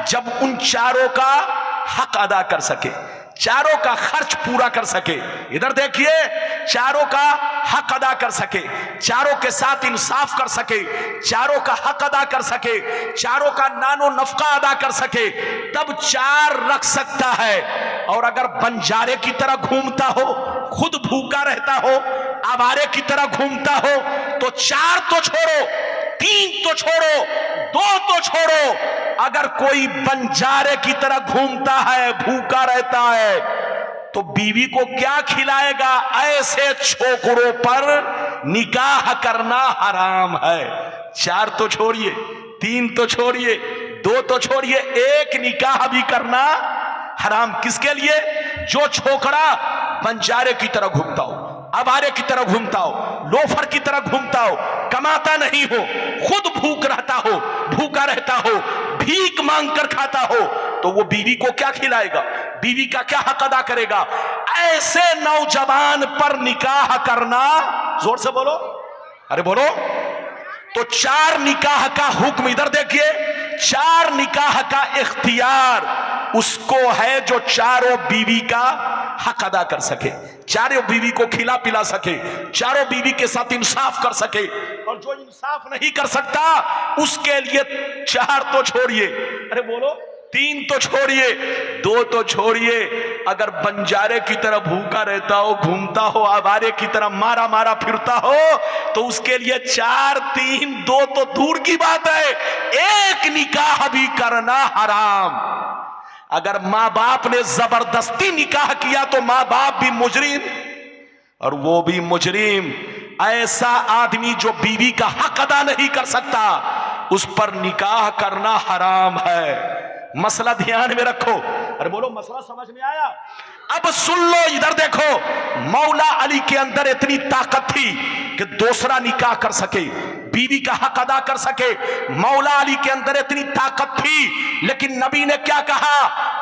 जब उन चारों का हक अदा कर सके, चारों का खर्च पूरा कर सके। इधर देखिए, चारों का हक अदा कर सके, चारों के साथ इंसाफ कर सके, चारों का हक अदा कर सके, चारों का नानो नफका अदा कर सके, तब 4 रख सकता है। और अगर बंजारे की तरह घूमता हो, खुद भूखा रहता हो, आवारे की तरह घूमता हो, तो 4 तो छोड़ो, 3 तो छोड़ो, 2 तो छोड़ो, अगर कोई बंजारे की तरह घूमता है, भूखा रहता है, तो बीवी को क्या खिलाएगा? ऐसे छोकरों पर निकाह करना हराम है। 4 तो छोड़िए, 3 तो छोड़िए, 2 तो छोड़िए, एक निकाह भी करना हराम। किसके लिए? जो छोकरा बंजारे की तरह घूमता हो, आवारे की तरह घूमता हो, लोफर की तरह घूमता हो, कमाता नहीं हो, खुद भूखा रहता हो, भीख मांग कर खाता हो, तो वो बीवी को क्या खिलाएगा? बीवी का क्या हक अदा करेगा? ऐसे नौजवान पर निकाह करना, जोर से बोलो, अरे बोलो, तो 4 निकाह का हुक्म। इधर देखिए, चार निकाह का इख्तियार उसको है जो चारों बीवी का हक अदा कर सके, चारों बीवी को खिला पिला सके, चारों बीवी के साथ इंसाफ कर सके। और जो इंसाफ नहीं कर सकता उसके लिए चार तो छोड़िए, अरे बोलो, तीन तो छोड़िए, दो तो छोड़िए, अगर बंजारे की तरह भूखा रहता हो, घूमता हो, आवारे की तरह मारा मारा फिरता हो, तो उसके लिए चार, तीन, दो तो दूर की बात है, एक निकाह भी करना हराम। अगर मां बाप ने जबरदस्ती निकाह किया तो मां बाप भी मुजरिम और वो भी मुजरिम। ऐसा आदमी जो बीवी का हक अदा नहीं कर सकता उस पर निकाह करना हराम है। मसला ध्यान में रखो। अरे बोलो, मसला समझ में आया? अब सुन लो, इधर देखो, मौला अली के अंदर इतनी ताकत थी कि दूसरा निकाह कर सके, बीवी का हक अदा कर सके। मौला अली के अंदर इतनी ताकत थी, लेकिन नबी ने क्या कहा?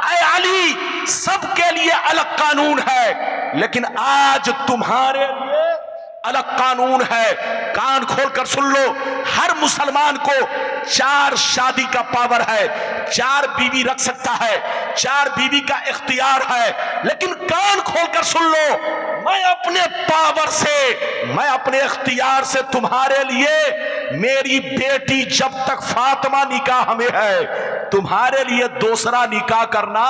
ऐ अली, सबके लिए अलग कानून है, लेकिन आज तुम्हारे लिए अलग कानून है। कान खोलकर सुन लो, हर मुसलमान को चार शादी का पावर है, चार बीवी रख सकता है, चार बीवी का इख्तियार है, लेकिन कान खोलकर सुन लो, मैं अपने पावर से, मैं अपने इख्तियार से तुम्हारे लिए, मेरी बेटी जब तक फातिमा निकाह में है, तुम्हारे लिए दूसरा निकाह करना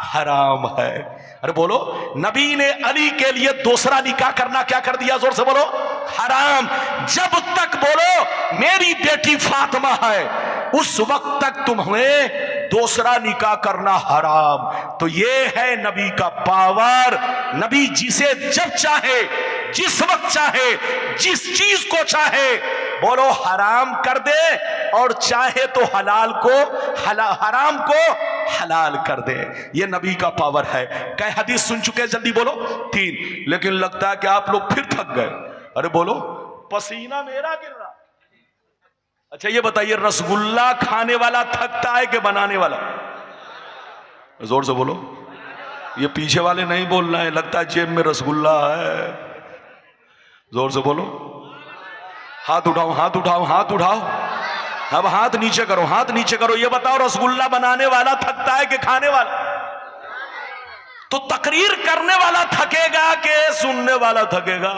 हराम है। अरे बोलो, नबी ने अली के लिए दूसरा निकाह करना क्या कर दिया? जोर से बोलो, हराम। जब तक बोलो मेरी बेटी फातिमा है, उस वक्त तक तुम्हें दूसरा निकाह करना हराम। तो ये है नबी का पावर। नबी जिसे जब चाहे, जिस वक्त चाहे, जिस चीज को चाहे बोलो हराम कर दे, और चाहे तो हलाल को हराम को हलाल कर दे। ये नबी का पावर है। कई हदीस सुन चुके हैं, जल्दी बोलो? 3। लेकिन लगता है कि आप लोग फिर थक गए। अरे बोलो, पसीना मेरा गिर रहा। अच्छा ये बताइए, रसगुल्ला खाने वाला थकता है कि बनाने वाला? जोर से बोलो। ये पीछे वाले नहीं बोल रहे हैं, लगता है जेब में रसगुल्ला है। जोर से बोलो। हाथ उठाओ, हाथ उठाओ, हाथ उठाओ। अब हाथ नीचे करो, हाथ नीचे करो। ये बताओ, रसगुल्ला बनाने वाला थकता है कि खाने वाला? तो तकरीर करने वाला थकेगा कि सुनने वाला थकेगा?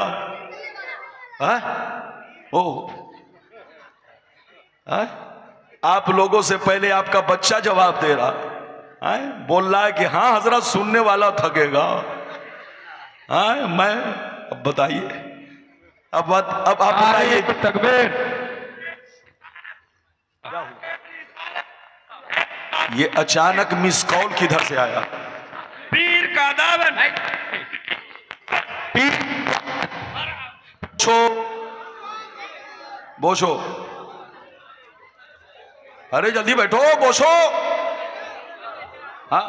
आप लोगों से पहले आपका बच्चा जवाब दे रहा है, बोल रहा है कि हाँ हजरत, सुनने वाला थकेगा। मैं अब बताइए, अब आप बताइए। तकबीर। ये अचानक मिस कॉल किधर से आया? पीर का दावन। बोशो, अरे जल्दी बैठो, बोशो। हाँ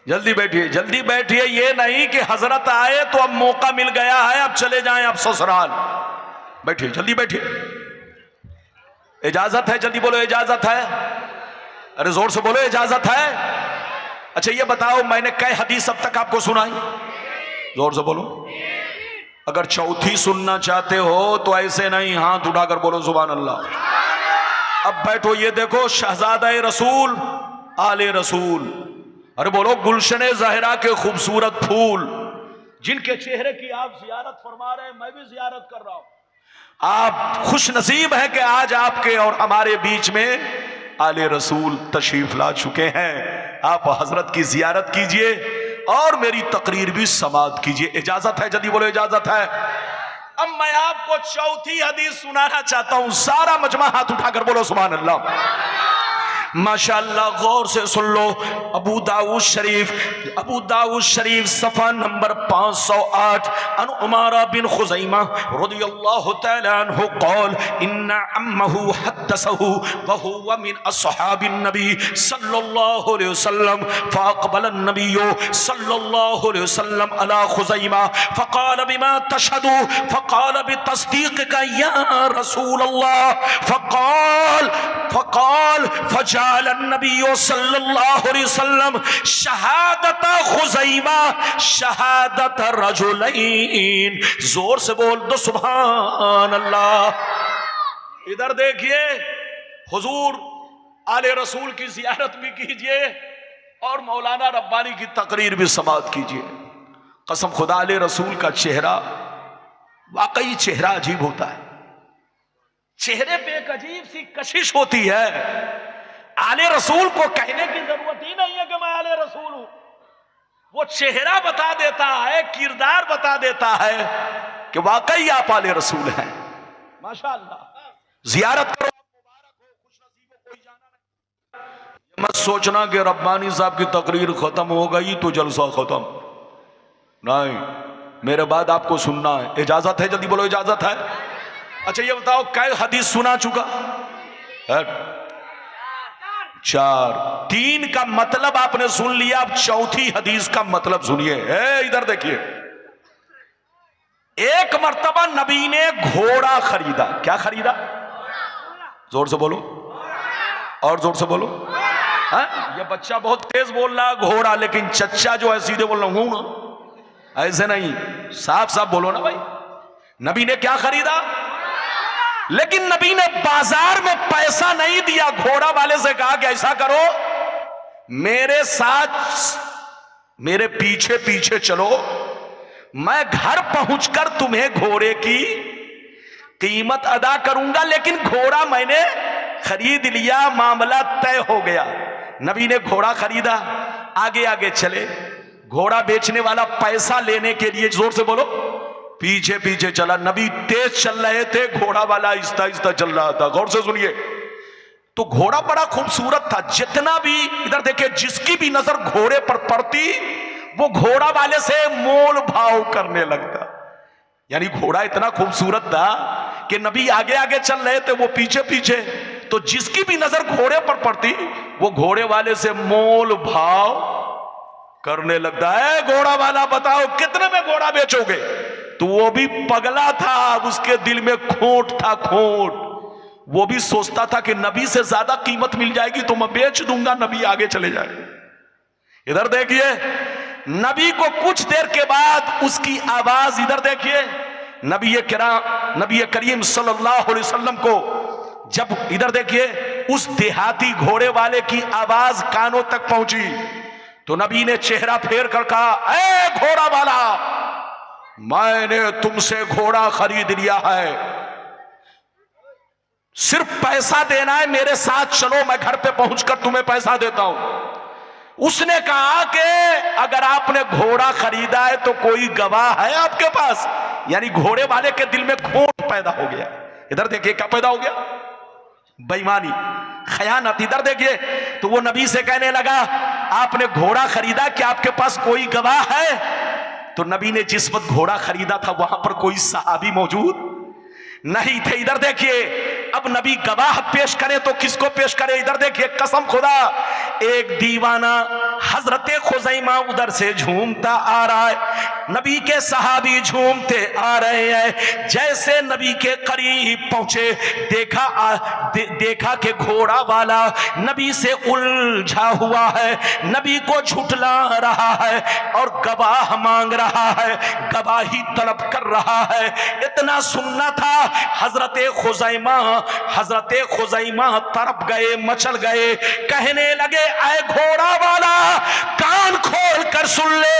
जल्दी बैठिए, जल्दी बैठिए। ये नहीं कि हजरत आए तो अब मौका मिल गया है, अब चले जाएं, अब ससुराल। बैठिए, जल्दी बैठिए। इजाजत है? जल्दी बोलो, इजाजत है? अरे जोर से बोलो, इजाजत है? अच्छा ये बताओ, मैंने कई हदीस अब तक आपको सुनाई? जोर से बोलो। अगर चौथी सुनना चाहते हो तो ऐसे नहीं, हाथ उठाकर बोलो सुभान अल्लाह। अब बैठो, ये देखो, शहजादा रसूल, आले रसूल। अरे बोलो, गुलशन ज़हरा के खूबसूरत फूल, जिनके चेहरे की आप जियारत फरमा रहे हैं, मैं भी जियारत कर रहा हूं। आप खुश नसीब हैं कि आज आपके और हमारे बीच में आले रसूल तशरीफ ला चुके हैं। आप हजरत की जियारत कीजिए और मेरी तकरीर भी समाअत कीजिए। इजाजत है? जल्दी बोलो, इजाजत है? अब मैं आपको चौथी हदीस सुनाना चाहता हूं। सारा मजमा हाथ उठाकर बोलो सुभान अल्लाह। माशाअल्लाह, गौर से सुन लो। अबू दाऊद शरीफ सफ़ा नंबर 508। अन उमारा बिन खुज़ैमा रज़ियल्लाहु तआला अन्हु क़ाल इन्ना अम्महु हद्दसहु व हुवा मिन अस्हाबिन नबी सल्लल्लाहु अलैहि वसल्लम फ़अक़बल अन्नबिय्यु सल्लल्लाहु अलैहि वसल्लम अला खुज़ैमा फ़क़ाल बिमा तशहदु फ़क़ाल बितस्दीक़िका या रसूलल्लाह फ़क़ाल फजाल नबी सल्लल्लाहु अलैहि वसल्लम शहादत खुज़ैमा शहादत रजुलैन। जोर से बोल दो सुभान अल्लाह। इधर देखिए, हुजूर आले रसूल की जियारत भी कीजिए और मौलाना रब्बानी की तकरीर भी समाअत कीजिए। कसम खुदा, आले रसूल का चेहरा वाकई चेहरा अजीब होता है। चेहरे पे एक अजीब सी कशिश होती है। आले रसूल को कहने की जरूरत ही नहीं है कि मैं आले रसूल हूं। वो चेहरा बता देता है, किरदार बता देता है कि वाकई आप आले रसूल हैं। माशाअल्लाह। जियारत करो, मुबारक हो, खुशनसीब हो, कोई जाना नहीं। मत सोचना कि रब्बानी साहब की तकरीर खत्म हो गई तो जलसा खत्म, नहीं, मेरे बाद आपको सुनना है। इजाजत है? जल्दी बोलो, इजाजत है? अच्छा ये बताओ, कै हदीस सुना चुका है? 4। 3 का मतलब आपने सुन लिया, अब चौथी हदीस का मतलब सुनिए। इधर देखिए, एक मर्तबा नबी ने घोड़ा खरीदा। क्या खरीदा? जोर से बोलो, और जोर से बोलो। ये बच्चा बहुत तेज बोल रहा है घोड़ा, लेकिन चच्चा जो है सीधे बोल रहा हूं ना, ऐसे नहीं, साफ साफ बोलो ना भाई। नबी ने क्या खरीदा? लेकिन नबी ने बाजार में पैसा नहीं दिया। घोड़ा वाले से कहा कि ऐसा करो, मेरे साथ मेरे पीछे पीछे चलो, मैं घर पहुंचकर तुम्हें घोड़े की कीमत अदा करूंगा। लेकिन घोड़ा मैंने खरीद लिया, मामला तय हो गया। नबी ने घोड़ा खरीदा, आगे आगे चले। घोड़ा बेचने वाला पैसा लेने के लिए, जोर से बोलो, पीछे पीछे चला। नबी तेज चल रहे थे, घोड़ा वाला आहिस्ता आहिस्ता चल रहा था। गौर से सुनिए, तो घोड़ा बड़ा खूबसूरत था। जितना भी, इधर देखिए, जिसकी भी नजर घोड़े पर पड़ती वो घोड़ा वाले से मोल भाव करने लगता। यानी घोड़ा इतना खूबसूरत था कि नबी आगे आगे चल रहे थे, वो पीछे पीछे, तो जिसकी भी नजर घोड़े पर पड़ती वो घोड़े वाले से मोल भाव करने लगता है। घोड़ा वाला, बताओ कितने में घोड़ा बेचोगे? तो वो भी पगला था, उसके दिल में खोट था, खोट। वो भी सोचता था कि नबी से ज्यादा कीमत मिल जाएगी तो मैं बेच दूंगा, नबी आगे चले जाए। इधर देखिए, नबी को कुछ देर के बाद उसकी आवाज, इधर देखिए, नबी करीम सल्लल्लाहु अलैहि वसल्लम को जब, इधर देखिए, उस देहाती घोड़े वाले की आवाज कानों तक पहुंची तो नबी ने चेहरा फेर कर कहा, ए घोड़ा वाला, मैंने तुमसे घोड़ा खरीद लिया है, सिर्फ पैसा देना है, मेरे साथ चलो, मैं घर पे पहुंचकर तुम्हें पैसा देता हूं। उसने कहा कि अगर आपने घोड़ा खरीदा है तो कोई गवाह है आपके पास? यानी घोड़े वाले के दिल में खोट पैदा हो गया। इधर देखिए क्या पैदा हो गया, बेईमानी, खयानत। इधर देखिए, तो वो नबी से कहने लगा, आपने घोड़ा खरीदा, क्या आपके पास कोई गवाह है? तो नबी ने जिस वक्त घोड़ा खरीदा था वहां पर कोई सहाबी मौजूद नहीं थे। इधर देखिए, अब नबी गवाह पेश करे तो किसको पेश करे? इधर देखिए, कसम खुदा, एक दीवाना हजरत खुजैमा उधर से झूमता आ रहा है, नबी के सहाबी झूमते आ रहे हैं। जैसे नबी के करीब पहुंचे, देखा कि घोड़ा वाला नबी से उलझा हुआ है, नबी को झुठला रहा है और गवाह मांग रहा है, गवाही तलब कर रहा है। इतना सुनना था, हजरत खुजैमा तरफ गए, मचल गए, कहने लगे, ऐ घोड़ा वाला, कान खोल कर सुन ले,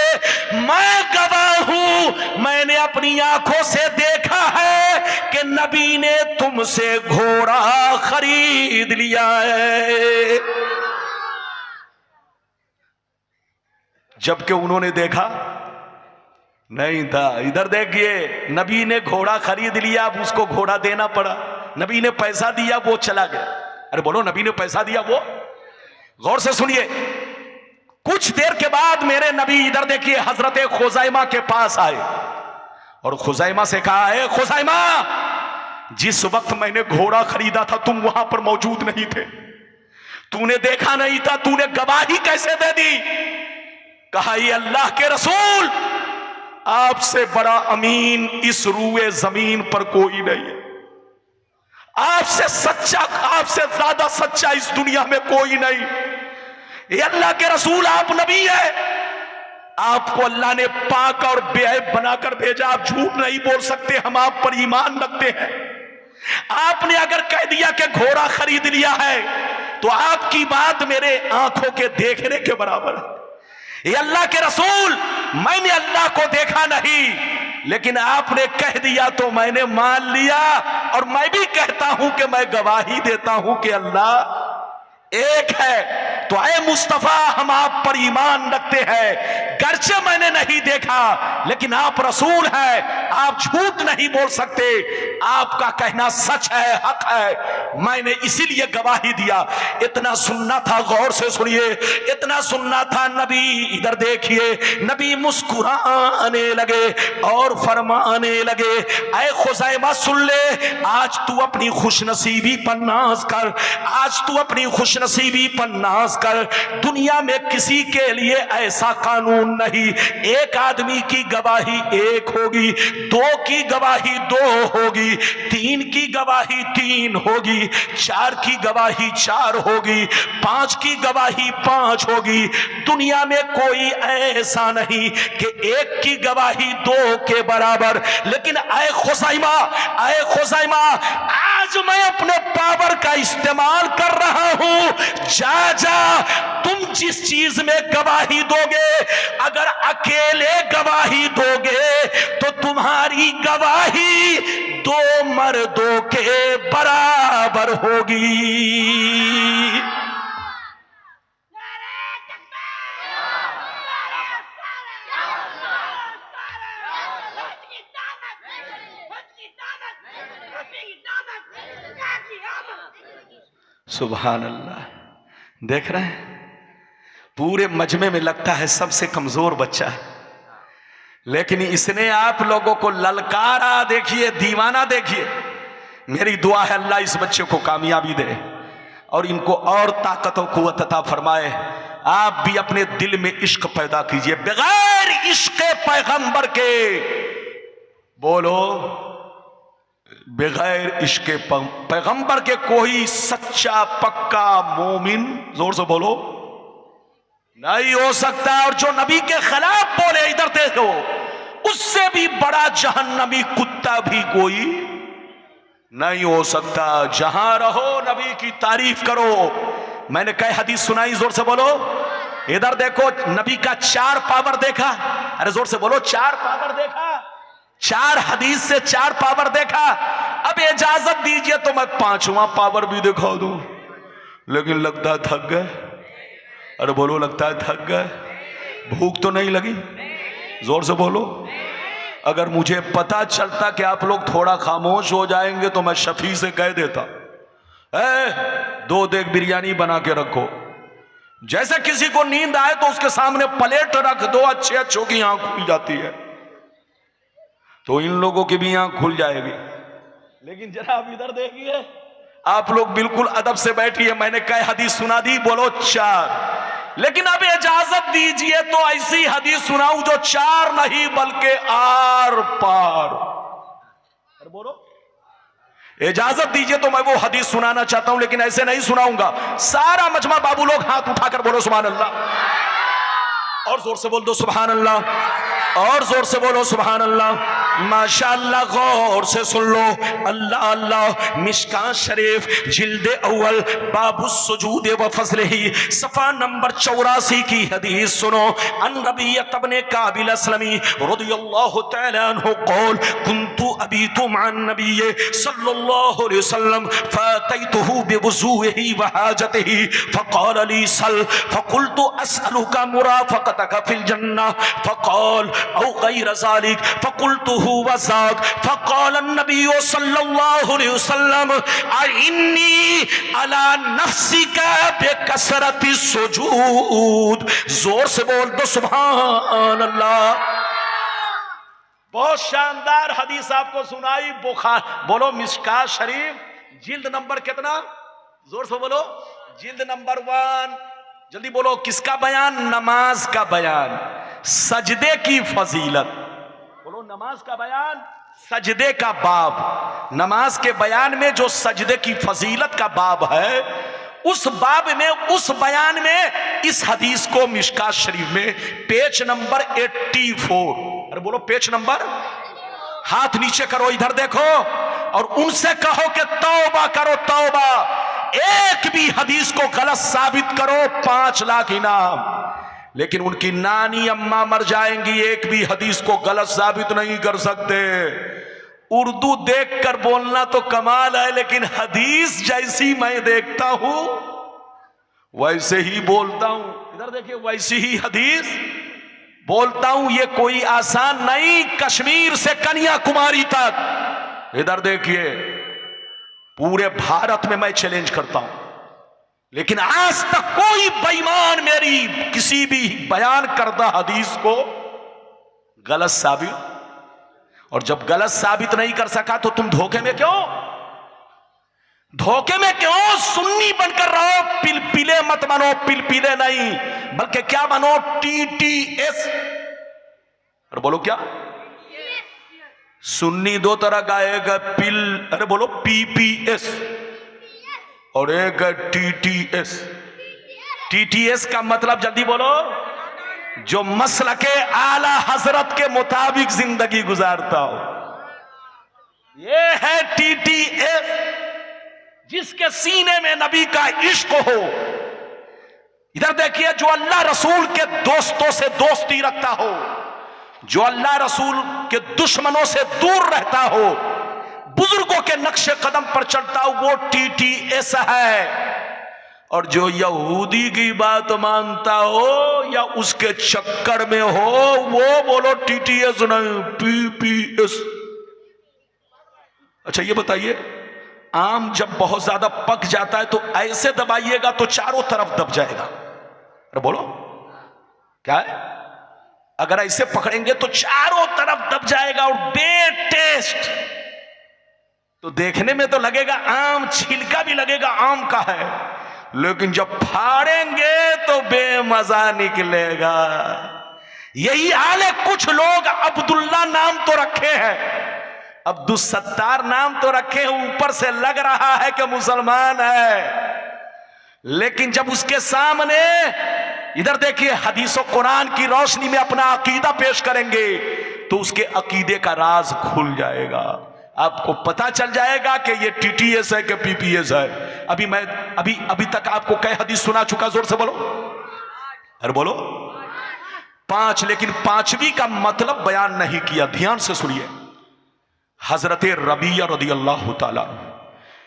मैं गवाह हूं, मैंने अपनी आंखों से देखा है कि नबी ने तुमसे घोड़ा खरीद लिया है। जबकि उन्होंने देखा नहीं था। इधर देखिए, नबी ने घोड़ा खरीद लिया, अब उसको घोड़ा देना पड़ा। नबी ने पैसा दिया, वो चला गया। अरे बोलो, नबी ने पैसा दिया वो? गौर से सुनिए, कुछ देर के बाद मेरे नबी, इधर देखिए, हजरत खुजैमा के पास आए और खुजैमा से कहा, है खुजैमा, जिस वक्त मैंने घोड़ा खरीदा था तुम वहां पर मौजूद नहीं थे, तूने देखा नहीं था, तूने गवाही कैसे दे दी? कहा, ये अल्लाह के रसूल, आपसे बड़ा अमीन इस रूए जमीन पर कोई नहीं है, आपसे सच्चा, आपसे ज्यादा सच्चा इस दुनिया में कोई नहीं। ये अल्लाह के रसूल, आप नबी है, आपको अल्लाह ने पाक और बेअब बनाकर भेजा, आप झूठ नहीं बोल सकते, हम आप पर ईमान रखते हैं। आपने अगर कह दिया कि घोड़ा खरीद लिया है तो आपकी बात मेरे आंखों के देखने के बराबर है। ये अल्लाह के रसूल, मैंने अल्लाह को देखा नहीं, लेकिन आपने कह दिया तो मैंने मान लिया। और मैं भी कहता हूं कि मैं गवाही देता हूं कि अल्लाह एक है। तो ऐ मुस्तफा, हम आप पर ईमान रखते हैं, गर्चे मैंने नहीं देखा, लेकिन आप रसूल हैं, आप झूठ नहीं बोल सकते, आपका कहना सच है, हक है, मैंने इसीलिए गवाही दिया। इतना सुनना था, गौर से सुनिए, इतना सुनना था। नबी इधर देखिए, नबी मुस्कुराने लगे और फरमाने लगे, ऐ खुज़ैमा सुन ले, आज तू अपनी खुशनसीबी पर नाज कर, आज तू अपनी खुशनसीबी पर नाज कर। दुनिया में किसी के लिए ऐसा कानून नहीं, एक आदमी की गवाही एक होगी, दो की गवाही दो होगी, तीन की गवाही तीन होगी, चार की गवाही चार होगी, पांच की गवाही पांच होगी। दुनिया में कोई ऐसा नहीं कि एक की गवाही दो के बराबर। लेकिन ऐ खुज़ैमा, ऐ खुज़ैमा, आज मैं अपने पावर का इस्तेमाल कर रहा हूं। जा जा, तुम जिस चीज में गवाही दोगे, अगर अकेले गवाही दोगे तो तुम्हारी गवाही दो मर्दों के बराबर होगी। सुभान अल्लाह। देख रहे हैं, पूरे मजमे में लगता है सबसे कमजोर बच्चा है, लेकिन इसने आप लोगों को ललकारा। देखिए, दीवाना देखिए। मेरी दुआ है अल्लाह इस बच्चे को कामयाबी दे और इनको और ताकत और कुव्वत अता फरमाए। आप भी अपने दिल में इश्क पैदा कीजिए, बगैर इश्क पैगंबर के, बोलो, बगैर इश्क पैगंबर के कोई सच्चा पक्का मोमिन, जोर से बोलो, नहीं हो सकता। और जो नबी के खिलाफ बोले, इधर देखो, उससे भी बड़ा जहन्नमी कुत्ता भी कोई नहीं हो सकता। जहां रहो नबी की तारीफ करो। मैंने कई हदीस सुनाई, जोर से बोलो। इधर देखो, नबी का 4 पावर देखा, अरे जोर से बोलो, 4 पावर देखा, 4 हदीस से 4 पावर देखा। अब इजाजत दीजिए तो मैं 5वां पावर भी दिखा दूं, लेकिन लगता है थक गए। अरे बोलो, लगता है थक गए। भूख तो नहीं लगी? जोर से बोलो। अगर मुझे पता चलता कि आप लोग थोड़ा खामोश हो जाएंगे तो मैं शफी से कह देता, 2 देग बिरयानी बना के रखो। जैसे किसी को नींद आए तो उसके सामने प्लेट रख दो, अच्छों की आंख खुल जाती है, तो इन लोगों की भी आंख खुल जाएगी। लेकिन जरा आप इधर देखिए, आप लोग बिल्कुल अदब से बैठिए। मैंने कई हदीस सुना दी, बोलो 4, लेकिन अब इजाजत दीजिए तो ऐसी हदीस सुनाऊं जो 4 नहीं बल्कि आर पार। अरे बोलो, इजाजत दीजिए तो मैं वो हदीस सुनाना चाहता हूं, लेकिन ऐसे नहीं सुनाऊंगा। सारा मजमा बाबू लोग हाथ उठाकर बोलो सुभान अल्लाह, और जोर से बोल दो सुभान अल्लाह, और जोर से बोलो सुभान अल्लाह। माशाअल्लाह, गौर से सुन लो, अल्लाह अल्लाह। मिशकात शरीफ जिल्द अव्वल बाबु सुजूद व फज़लिही सफ़ा नंबर 84 की हदीस सुनो। अन रबियत इब्न काबिल अस्लमी रदियल्लाहु तआला अन्हु क़ाल कुन्तु अबीतु मअन नबिय्य सल्लल्लाहु अलैहि वसल्लम फ़अतैतुहु बिवुज़ूइही व हाजतिही फ़क़ाल ली सल फ़क़ुल्तु अस्अलुका मुराफ़क़तक फ़िल जन्नह फ़क़ाल औ गैर ज़ालिक फ़क़ुल्तु वज़ाक फ़क़ाल अन्नबी सल्लल्लाहु अलैहि वसल्लम इन्नी अला नफ्सिका बिकसरति सुजूद। जोर से बोल दो सुभान अल्लाह। बहुत शानदार हदीस आपको सुनाई, बुखार, बोलो मिशकात शरीफ जिल्द नंबर कितना? जोर से बोलो, जिल्द नंबर 1। जल्दी बोलो, किसका बयान? नमाज का बयान, सजदे की फजीलत। बोलो, नमाज का बयान, सजदे का बाब। नमाज के बयान में जो सजदे की फजीलत का बाब है, उस बाब में, उस बयान में इस हदीस को मिशकात शरीफ में पेज नंबर 84। अरे बोलो, पेज नंबर, हाथ नीचे करो, इधर देखो, और उनसे कहो कि तौबा करो, तौबा। एक भी हदीस को गलत साबित करो, 5 लाख इनाम। लेकिन उनकी नानी अम्मा मर जाएंगी, एक भी हदीस को गलत साबित नहीं कर सकते। उर्दू देखकर बोलना तो कमाल है, लेकिन हदीस जैसी मैं देखता हूं वैसे ही बोलता हूं। इधर देखिए, वैसी ही हदीस बोलता हूं। ये कोई आसान नहीं, कश्मीर से कन्याकुमारी तक। इधर देखिए, पूरे भारत में मैं चैलेंज करता हूं, लेकिन आज तक कोई बेईमान मेरी किसी भी बयान करदा हदीस को गलत साबित, और जब गलत साबित नहीं कर सका तो तुम धोखे में क्यों? धोखे में क्यों? सुन्नी बनकर रहो, पिलपिले मत बनो। पिलपिले नहीं, बल्कि क्या बनो? TTS। अरे बोलो क्या? सुन्नी दो तरह का, एक पिल, अरे बोलो PPS, और एक TTS। TTS का मतलब जल्दी बोलो, जो मसल के आला हजरत के मुताबिक जिंदगी गुजारता हो, ये है TTS। जिसके सीने में नबी का इश्क हो। इधर देखिए, जो अल्लाह रसूल के दोस्तों से दोस्ती रखता हो, जो अल्लाह रसूल के दुश्मनों से दूर रहता हो, बुजुर्गों के नक्शे कदम पर चलता हो, वो TTS है। और जो यहूदी की बात मानता हो या उसके चक्कर में हो, वो बोलो TTS नहीं, PPS। अच्छा ये बताइए, आम जब बहुत ज्यादा पक जाता है तो ऐसे दबाइएगा तो चारों तरफ दब जाएगा। अरे बोलो क्या है? अगर ऐसे पकड़ेंगे तो चारों तरफ दब जाएगा, और बे टेस्ट तो देखने में तो लगेगा आम, छिलका भी लगेगा आम का है, लेकिन जब फाड़ेंगे तो बेमजा निकलेगा। यही हाल है। कुछ लोग अब्दुल्ला नाम तो रखे हैं, अब्दुल सत्तार नाम तो रखे हैं, ऊपर से लग रहा है कि मुसलमान है, लेकिन जब उसके सामने इधर देखिए हदीस और कुरान की रोशनी में अपना अकीदा पेश करेंगे तो उसके अकीदे का राज खुल जाएगा। आपको पता चल जाएगा कि ये TTS है कि PPS है। अभी तक आपको कई हदीस सुना चुका, जोर से बोलो, अरे बोलो 5, लेकिन 5वीं का मतलब बयान नहीं किया। ध्यान से सुनिए। हजरत रबिया रदी अल्लाह ताला,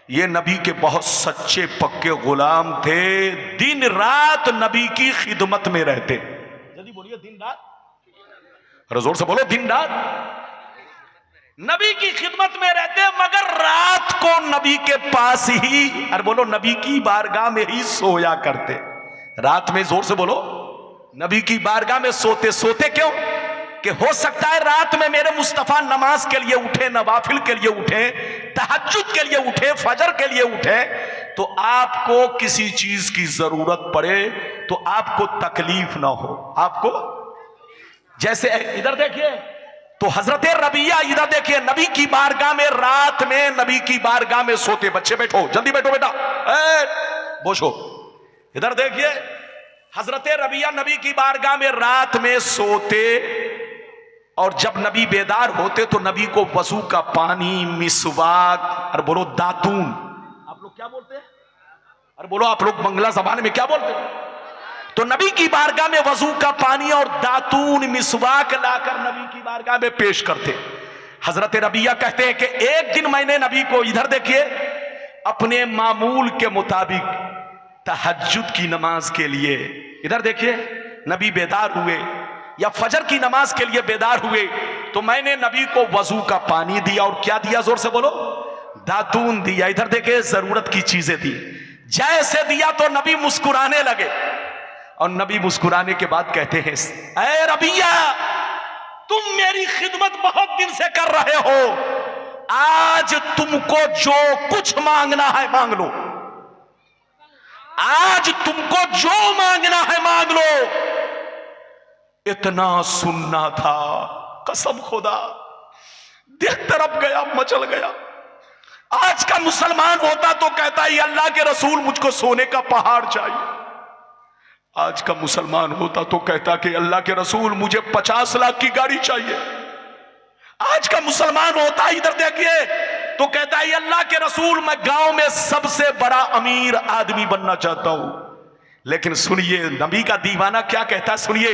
ये नबी के बहुत सच्चे पक्के गुलाम थे, दिन रात नबी की खिदमत में रहते। जल्दी बोलिए, दिन रात, अरे जोर से बोलो, दिन रात नबी की खिदमत में रहते, मगर रात को नबी के पास ही, अरे बोलो, नबी की बारगाह में ही सोया करते। रात में, जोर से बोलो, नबी की बारगाह में सोते। सोते क्यों? कि हो सकता है रात में मेरे मुस्तफा नमाज के लिए उठे, नवाफिल के लिए उठे, तहज्जुद के लिए उठे, फजर के लिए उठे, तो आपको किसी चीज की जरूरत पड़े तो आपको तकलीफ ना हो। आपको जैसे इधर देखिए, तो हजरत रबिया इधर देखिए, नबी की बारगाह में रात में, नबी की बारगाह में सोते। बच्चे बैठो, जल्दी बैठो बेटा, बोशो। इधर देखिए, हजरत रबिया नबी की बारगाह में रात में सोते, और जब नबी बेदार होते तो नबी को वजू का पानी, मिसवाक, और बोलो दातून, आप लोग क्या बोलते हैं? अरे बोलो, आप लोग बंगला जबान में क्या बोलते हैं? तो नबी की बारगाह में वजू का पानी और दातून, मिसवाक लाकर नबी की बारगाह में पेश करते। हजरत रबिया कहते हैं कि एक दिन मैंने नबी को, इधर देखिए, अपने मामूल के मुताबिक तहज्जुद की नमाज के लिए, इधर देखिए, नबी बेदार हुए या फजर की नमाज के लिए बेदार हुए, तो मैंने नबी को वजू का पानी दिया, और क्या दिया? जोर से बोलो, दातून दिया। इधर देखिए, जरूरत की चीजें दी। जैसे दिया तो नबी मुस्कुराने लगे, और नबी मुस्कुराने के बाद कहते हैं, ऐ रबिया, तुम मेरी खिदमत बहुत दिन से कर रहे हो, आज तुमको जो कुछ मांगना है मांग लो, आज तुमको जो मांगना है मांग लो। इतना सुनना था, कसम खुदा, दिल तरफ गया, मचल गया। आज का मुसलमान होता तो कहता है अल्लाह के रसूल, मुझको सोने का पहाड़ चाहिए। आज का मुसलमान होता तो कहता कि अल्लाह के रसूल, मुझे 50 लाख की गाड़ी चाहिए। आज का मुसलमान होता, इधर देखिए, तो कहता है अल्लाह के रसूल मैं गांव में सबसे बड़ा अमीर आदमी बनना चाहता हूं। लेकिन सुनिए नबी का दीवाना क्या कहता है, सुनिए।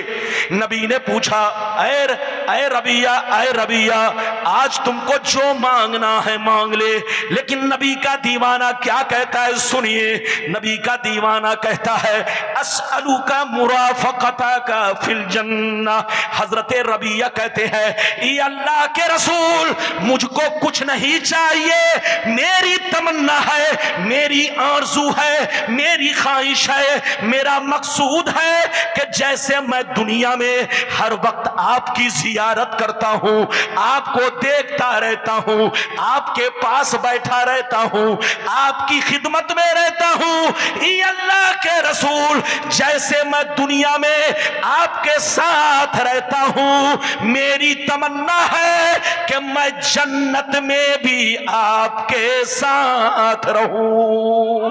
नबी ने पूछा ऐ रबिया आज तुमको जो मांगना है मांग ले। लेकिन नबी का दीवाना क्या कहता है, सुनिए। नबी का दीवाना कहता है अस्अलु का मुराफकता का फिल जन्ना। हजरत रबिया कहते हैं ये अल्लाह के रसूल मुझको कुछ नहीं चाहिए, मेरी तमन्ना है, मेरी आरज़ू है, मेरी ख्वाहिश है, मेरा मकसूद है कि जैसे मैं दुनिया में हर वक्त आपकी जियारत करता हूं, आपको देखता रहता हूं, आपके पास बैठा रहता हूं, आपकी खिदमत में रहता हूं, ये अल्लाह के रसूल जैसे मैं दुनिया में आपके साथ रहता हूं, मेरी तमन्ना है कि मैं जन्नत में भी आपके साथ रहूं।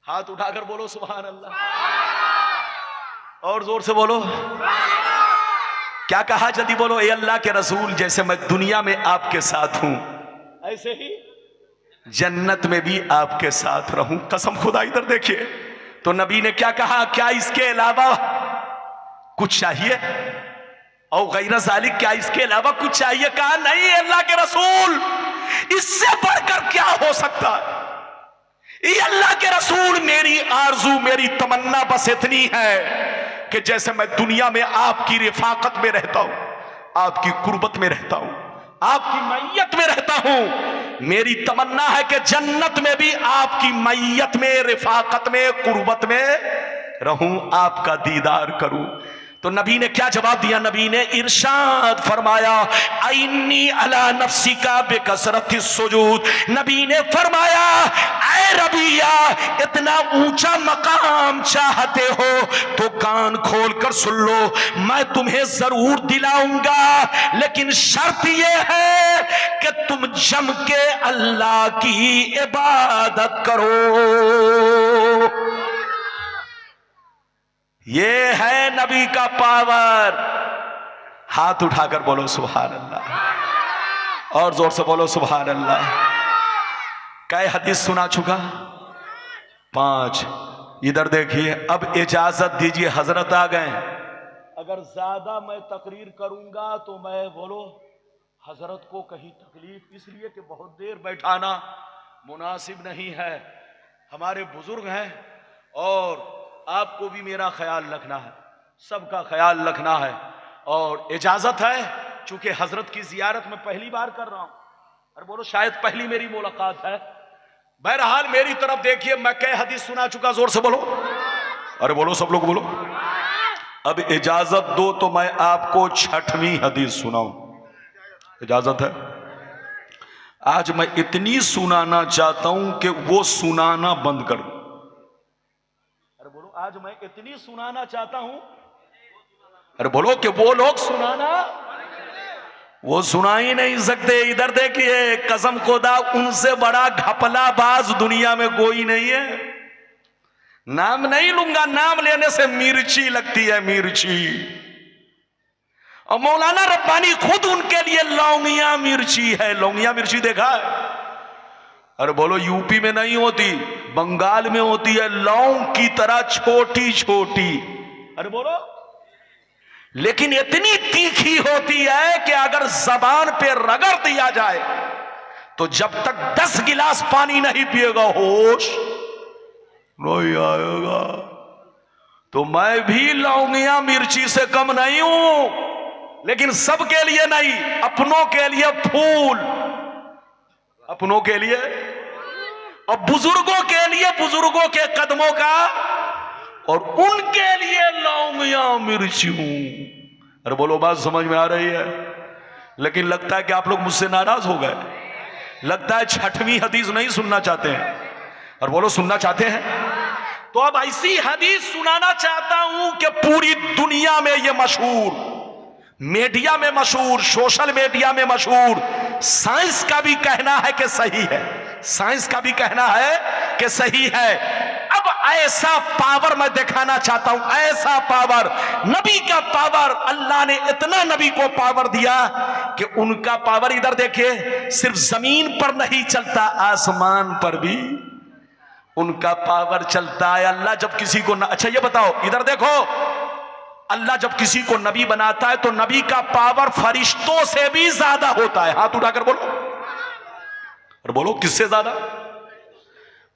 हाथ उठाकर बोलो सुभान अल्लाह, और जोर से बोलो। क्या कहा, जल्दी बोलो। ए अल्लाह के रसूल जैसे मैं दुनिया में आपके साथ हूं ऐसे ही जन्नत में भी आपके साथ रहूं। कसम खुदा। इधर देखिए तो नबी ने क्या कहा, क्या इसके अलावा कुछ चाहिए? और गैर ज़ालिक, क्या इसके अलावा कुछ चाहिए? कहा नहीं अल्लाह के रसूल, इससे बढ़कर क्या हो सकता है। ये अल्लाह के रसूल मेरी आरजू, मेरी तमन्ना बस इतनी है कि जैसे मैं दुनिया में आपकी रिफाकत में रहता हूं, आपकी कुर्बत में रहता हूं, आपकी मैयत में रहता हूं, मेरी तमन्ना है कि जन्नत में भी आपकी मैयत में, रिफाकत में, कुर्बत में रहूं, आपका दीदार करूं। तो नबी ने क्या जवाब दिया? नबी ने इरशाद फरमाया आइन्नी अला नफ्सी का बेकसरत सुजूद। नबी ने फरमाया ऐ रबिया इतना ऊंचा मकाम चाहते हो तो कान खोलकर सुन लो, मैं तुम्हें जरूर दिलाऊंगा, लेकिन शर्त यह है कि तुम जम के अल्लाह की इबादत करो। ये है नबी का पावर। हाथ उठाकर बोलो सुभान अल्लाह, और जोर से बोलो सुभान अल्लाह। कै हदीस सुना चुका? 5। इधर देखिए, अब इजाजत दीजिए, हजरत आ गए। अगर ज्यादा मैं तकरीर करूंगा तो मैं बोलो हजरत को कहीं तकलीफ, इसलिए कि बहुत देर बैठाना मुनासिब नहीं है। हमारे बुजुर्ग हैं और आपको भी मेरा ख्याल रखना है, सबका ख्याल रखना है। और इजाजत है, चूंकि हजरत की जियारत में पहली बार कर रहा हूं, और बोलो शायद पहली मेरी मुलाकात है। बहरहाल मेरी तरफ देखिए, मैं कई हदीस सुना चुका, जोर से बोलो, अरे बोलो सब लोग बोलो। अब इजाजत दो तो मैं आपको 6वीं हदीस सुनाऊं, इजाजत है? आज मैं इतनी सुनाना चाहता हूं कि वो सुनाना बंद कर दो। आज मैं इतनी सुनाना चाहता हूं, अरे बोलो कि वो लोग सुनाना, वो सुना ही नहीं सकते। इधर देखिए, कसम खुदा उनसे बड़ा घपलाबाज दुनिया में कोई नहीं है। नाम नहीं लूंगा, नाम लेने से मिर्ची लगती है, मिर्ची। और मौलाना रब्बानी खुद उनके लिए लौंगिया मिर्ची है। लौंगिया मिर्ची देखा है? अरे बोलो यूपी में नहीं होती, बंगाल में होती है, लौंग की तरह छोटी छोटी। अरे बोलो, लेकिन इतनी तीखी होती है कि अगर जबान पे रगड़ दिया जाए तो जब तक 10 गिलास पानी नहीं पिएगा होश नहीं आएगा। तो मैं भी लौंगिया मिर्ची से कम नहीं हूं, लेकिन सबके लिए नहीं, अपनों के लिए फूल, अपनों के लिए और बुजुर्गों के लिए, बुजुर्गों के कदमों का, और उनके लिए लौंगिया मिर्ची हूं। अरे बोलो बात समझ में आ रही है? लेकिन लगता है कि आप लोग मुझसे नाराज हो गए। लगता है 6वीं हदीस नहीं सुनना चाहते हैं। और बोलो सुनना चाहते हैं? तो अब ऐसी हदीस सुनाना चाहता हूं कि पूरी दुनिया में ये मशहूर, मीडिया में मशहूर, सोशल मीडिया में मशहूर, साइंस का भी कहना है कि सही है, साइंस का भी कहना है कि सही है। अब ऐसा पावर मैं दिखाना चाहता हूं, ऐसा पावर, नबी का पावर। अल्लाह ने इतना नबी को पावर दिया कि उनका पावर, इधर देखिए, सिर्फ जमीन पर नहीं चलता, आसमान पर भी उनका पावर चलता है। अल्लाह जब किसी को अच्छा ये बताओ, इधर देखो, अल्लाह जब किसी को नबी बनाता है तो नबी का पावर फरिश्तों से भी ज्यादा होता है। हाथ उठाकर बोलो, और बोलो किससे ज्यादा?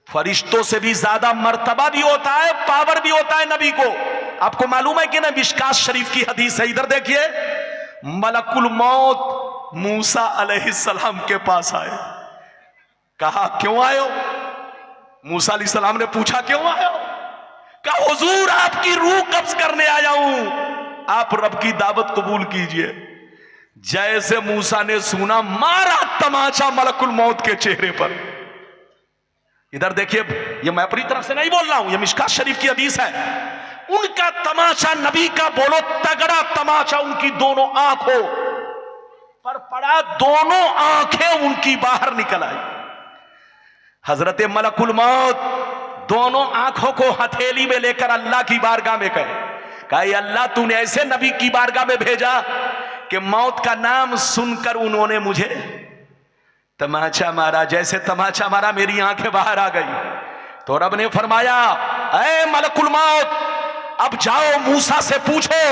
फरिश्तों से भी ज्यादा मर्तबा भी होता है, पावर भी होता है नबी को। आपको मालूम है कि ना, मिशकात शरीफ की हदीस है, इधर देखिए, मलकुल मौत मूसा अलैहिस्सलाम के पास आए। कहा क्यों आए हो? मूसा अलैहिस्सलाम ने पूछा क्यों आए हो? कहा हुजूर आपकी रूह कब्ज करने आया हूं, आप रब की दावत कबूल कीजिए। जैसे मूसा ने सुना, मारा तमाचा मलकुल मौत के चेहरे पर। इधर देखिए, ये मैं अपनी तरफ से नहीं बोल रहा हूं, ये मिशकात शरीफ की हदीस है। उनका तमाचा, नबी का बोलो तगड़ा तमाचा, उनकी दोनों आंखों पर पड़ा, दोनों आंखें उनकी बाहर निकल आई। हजरत मलकुल मौत दोनों आंखों को हथेली में लेकर अल्लाह की बारगाह में गए। कहा अल्लाह तूने ऐसे नबी की बारगाह में भेजा कि मौत का नाम सुनकर उन्होंने मुझे तमाचा मारा। जैसे तमाचा मारा मेरी आंखें बाहर आ गई। तो रब ने फरमाया, ऐ मलकुल मौत, अब जाओ मूसा से पूछो,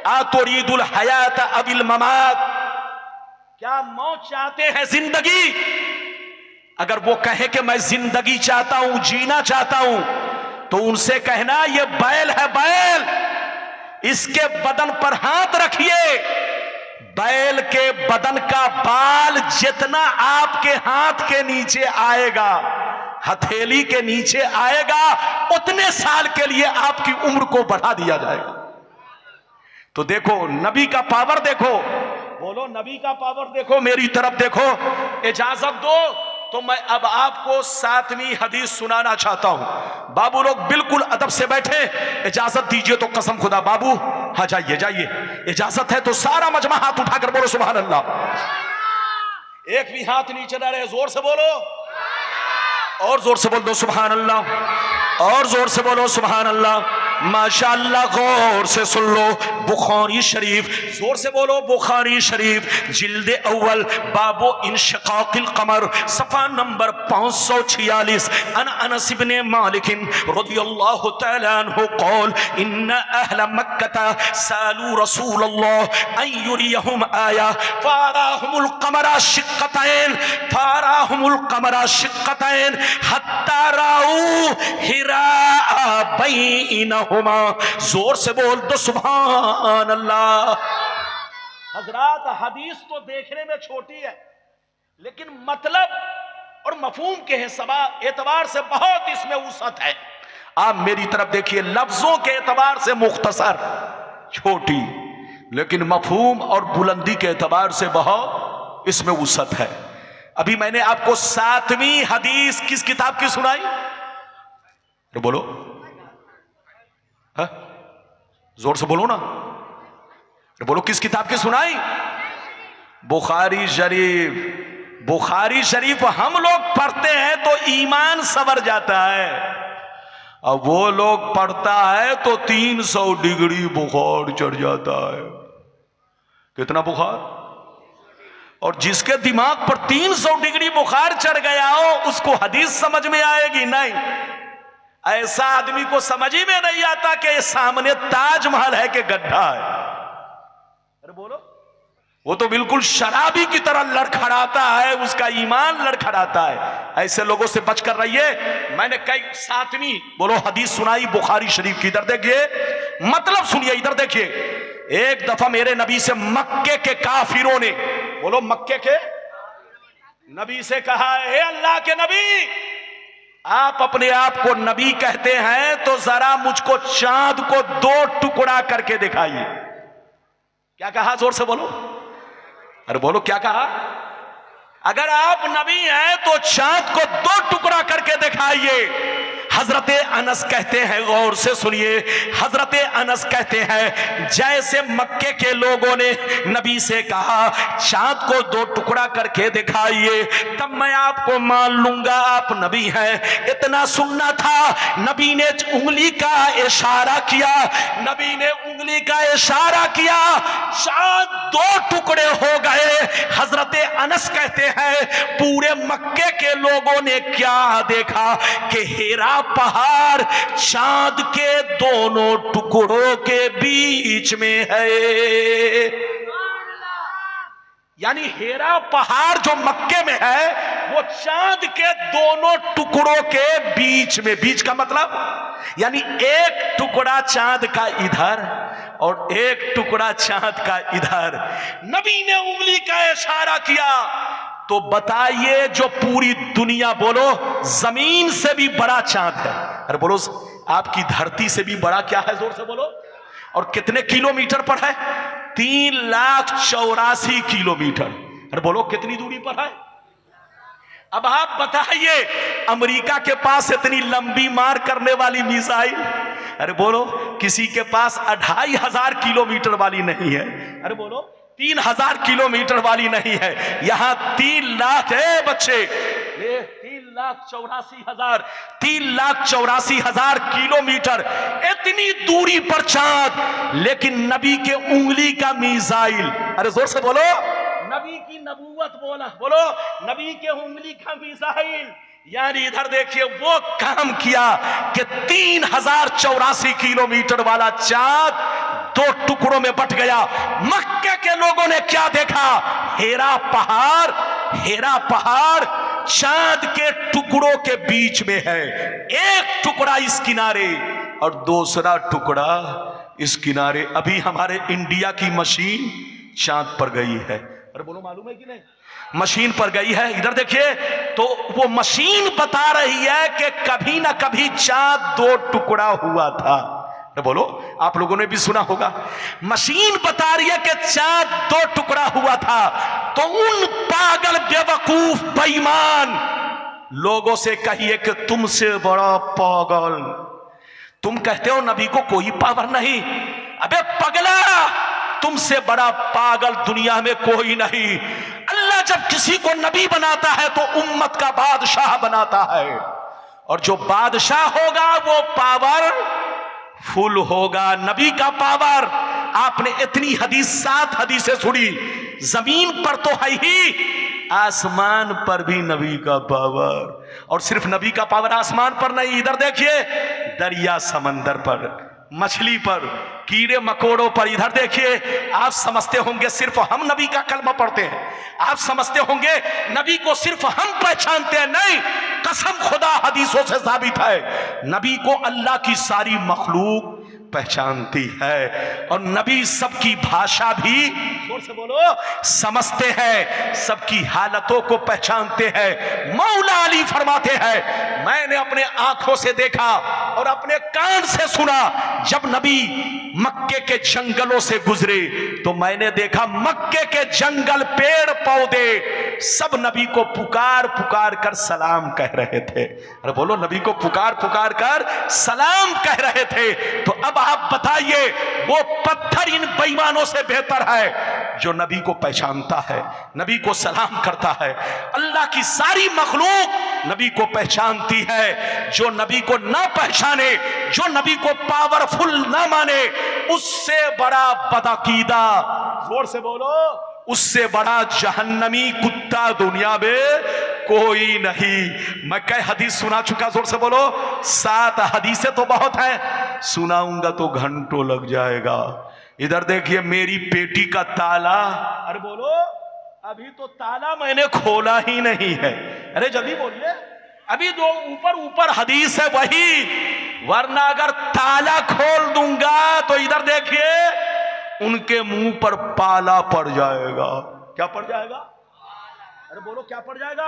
आतुरीदुल हयात अबिल ममात, क्या मौत चाहते हैं जिंदगी? अगर वो कहे कि मैं जिंदगी चाहता हूं, जीना चाहता हूं, तो उनसे कहना ये बैल है, बैल, इसके बदन पर हाथ रखिए। बैल के बदन का बाल जितना आपके हाथ के नीचे आएगा, हथेली के नीचे आएगा, उतने साल के लिए आपकी उम्र को बढ़ा दिया जाएगा। तो देखो नबी का पावर, देखो, बोलो नबी का पावर देखो, मेरी तरफ देखो। इजाजत दो तो मैं अब आपको 7वीं हदीस सुनाना चाहता हूं। बाबू लोग बिल्कुल अदब से बैठे, इजाजत दीजिए तो कसम खुदा। बाबू हाँ जाइए जाइए, इजाजत है तो सारा मजमा हाथ उठाकर बोलो सुभान अल्लाह। एक भी हाथ नीचे ना रहे, जोर से बोलो, और जोर से बोल दो सुभान अल्लाह, और जोर से बोलो सुभान अल्लाह। माशाअल्लाह, गौर से सुन लो, बुखारी शरीफ, जोर से बोलो बुखारी शरीफ, जिल्द अव्वल, बाबो इंशिकाकिल कमर, सफा नंबर 546। अन अनस इब्ने मालिक रदियल्लाहु तआला अन्हु क़ाल इन्ना अहल मक्का सालू रसूलल्लाह अन युरियहुम आया फाराहुमुल कमरा शिक्कतैन, फाराहुमुल कमरा शिक्कतैन हत्ता राऊ हिरा बैनहुमा। जोर से बोल दो सुभान अल्लाह। हजरात, हदीस तो देखने में छोटी है, लेकिन मतलब और मफहूम के एतबार से बहुत इसमें वसअत है। आप मेरी तरफ देखिए, लफ्जों के एतबार से मुख्तसर, छोटी, लेकिन मफहूम और बुलंदी के एतबार से बहुत इसमें वसअत है। अभी मैंने आपको 7वीं हदीस किस किताब की सुनाई? तो बोलो हा? जोर से बोलो ना, बोलो किस किताब की सुनाई? बुखारी शरीफ। बुखारी शरीफ हम लोग पढ़ते हैं तो ईमान सवर जाता है, अब वो लोग पढ़ता है तो 300 डिग्री बुखार चढ़ जाता है। कितना बुखार? और जिसके दिमाग पर 300 डिग्री बुखार चढ़ गया हो उसको हदीस समझ में आएगी? नहीं। ऐसा आदमी को समझ ही में नहीं आता कि सामने ताजमहल है कि गड्ढा है। अरे बोलो, वो तो बिल्कुल शराबी की तरह लड़खड़ाता है, उसका ईमान लड़खड़ाता है। ऐसे लोगों से बचकर रहिए। मैंने कई 7वीं बोलो हदीस सुनाई बुखारी शरीफ की। इधर देखिए, मतलब सुनिए, इधर देखिए। एक दफा मेरे नबी से मक्के के काफिरों ने, बोलो मक्के के नबी से कहा, हे अल्लाह के नबी, आप अपने आप को नबी कहते हैं तो जरा मुझको चांद को 2 टुकड़ा करके दिखाइए। क्या कहा? जोर से बोलो, अरे बोलो क्या कहा? अगर आप नबी हैं तो चांद को 2 टुकड़ा करके दिखाइए। हजरत अनस कहते हैं, गौर से सुनिए, हजरत अनस कहते हैं जैसे मक्के के लोगों ने नबी से कहा चांद को 2 टुकड़ा करके दिखाइए तब मैं आपको मान लूंगा आप नबी हैं। इतना सुनना था, नबी ने उंगली का इशारा किया, नबी ने उंगली का इशारा किया, चांद 2 टुकड़े हो गए। हजरत अनस कहते हैं पूरे मक्के के लोगों ने क्या देखा कि हेरा पहाड़ चांद के दोनों टुकड़ों के बीच में है। यानी हेरा पहाड़ जो मक्के में है वो चांद के दोनों टुकड़ों के बीच में, बीच का मतलब यानी एक टुकड़ा चांद का इधर और एक टुकड़ा चांद का इधर। नबी ने उंगली का इशारा किया तो बताइए जो पूरी दुनिया, बोलो जमीन से भी बड़ा चांद है, अरे बोलो आपकी धरती से भी बड़ा क्या है, जोर से बोलो, और कितने किलोमीटर पर है? 3,84,000 किलोमीटर। अरे बोलो कितनी दूरी पर है? अब आप बताइए अमेरिका के पास इतनी लंबी मार करने वाली मिसाइल, अरे बोलो किसी के पास 2,500 किलोमीटर वाली नहीं है, अरे बोलो 3,000 किलोमीटर वाली नहीं है। यहां 3 लाख है बच्चे, 3,84,000 किलोमीटर इतनी दूरी पर चांद, लेकिन नबी के उंगली का मिसाइल, अरे जोर से बोलो, नबी की नबूवत बोला, बोलो नबी के उंगली का मिसाइल। यानी इधर देखिए वो काम किया कि 3,084 किलोमीटर वाला चांद 2 टुकड़ों में बट गया। मक्के के लोगों ने क्या देखा? हेरा पहाड़, हेरा पहाड़ चांद के टुकड़ों के बीच में है, एक टुकड़ा इस किनारे और दूसरा टुकड़ा इस किनारे। अभी हमारे इंडिया की मशीन चांद पर गई है, अरे बोलो मालूम है कि नहीं? मशीन पर गई है। इधर देखिए तो वो मशीन बता रही है कि कभी ना कभी चांद 2 टुकड़ा हुआ था। अरे बोलो आप लोगों ने भी सुना होगा, मशीन बता रही है कि चांद 2 टुकड़ा हुआ था। तो उन पागल बेवकूफ बेईमान लोगों से कहिए कि तुमसे बड़ा पागल, तुम कहते हो नबी को कोई पावर नहीं, अबे पगला तुमसे बड़ा पागल दुनिया में कोई नहीं। अल्लाह जब किसी को नबी बनाता है तो उम्मत का बादशाह बनाता है, और जो बादशाह होगा वो पावर फुल होगा। नबी का पावर, आपने इतनी हदीस 7 हदीसें सुनी, जमीन पर तो है ही, आसमान पर भी नबी का पावर। और सिर्फ नबी का पावर आसमान पर नहीं, इधर देखिए दरिया समंदर पर, मछली पर, कीड़े मकोड़ों पर। इधर देखिए आप समझते होंगे सिर्फ हम नबी का कलमा पढ़ते हैं, आप समझते होंगे नबी को सिर्फ हम पहचानते हैं, नहीं, कसम खुदा हदीसों से साबित है नबी को अल्लाह की सारी मखलूक पहचानती है, और नबी सबकी भाषा भी जोर से बोलो समझते हैं, सबकी हालतों को पहचानते हैं। मौला अली फरमाते हैं मैंने अपने आंखों से देखा और अपने कान से सुना, जब नबी मक्के के जंगलों से गुजरे तो मैंने देखा मक्के के जंगल, पेड़ पौधे सब नबी को पुकार पुकार कर सलाम कह रहे थे। अरे बोलो नबी को पुकार पुकार कर सलाम कह रहे थे। तो अब आप बताइए वो पत्थर इन बेईमानों से बेहतर है जो नबी को पहचानता है, नबी को सलाम करता है। अल्लाह की सारी मखलूक नबी को पहचानती है, जो नबी को ना पहचाने, जो नबी को पावरफुल ना माने, उससे बड़ा बदअकीदा, जोर से बोलो, उससे बड़ा जहन्नमी कुत्ता दुनिया में कोई नहीं। मैं कई हदीस सुना चुका, जोर से बोलो 7 हदीसें तो बहुत है, सुनाऊंगा तो घंटों लग जाएगा। इधर देखिए मेरी पेटी का ताला, अरे बोलो अभी तो ताला मैंने खोला ही नहीं है, अरे जल्दी बोलिए, अभी जो ऊपर ऊपर हदीस है वही, वरना अगर ताला खोल दूंगा तो इधर देखिए उनके मुंह पर पाला पड़ जाएगा। क्या पड़ जाएगा? अरे बोलो क्या पड़ जाएगा?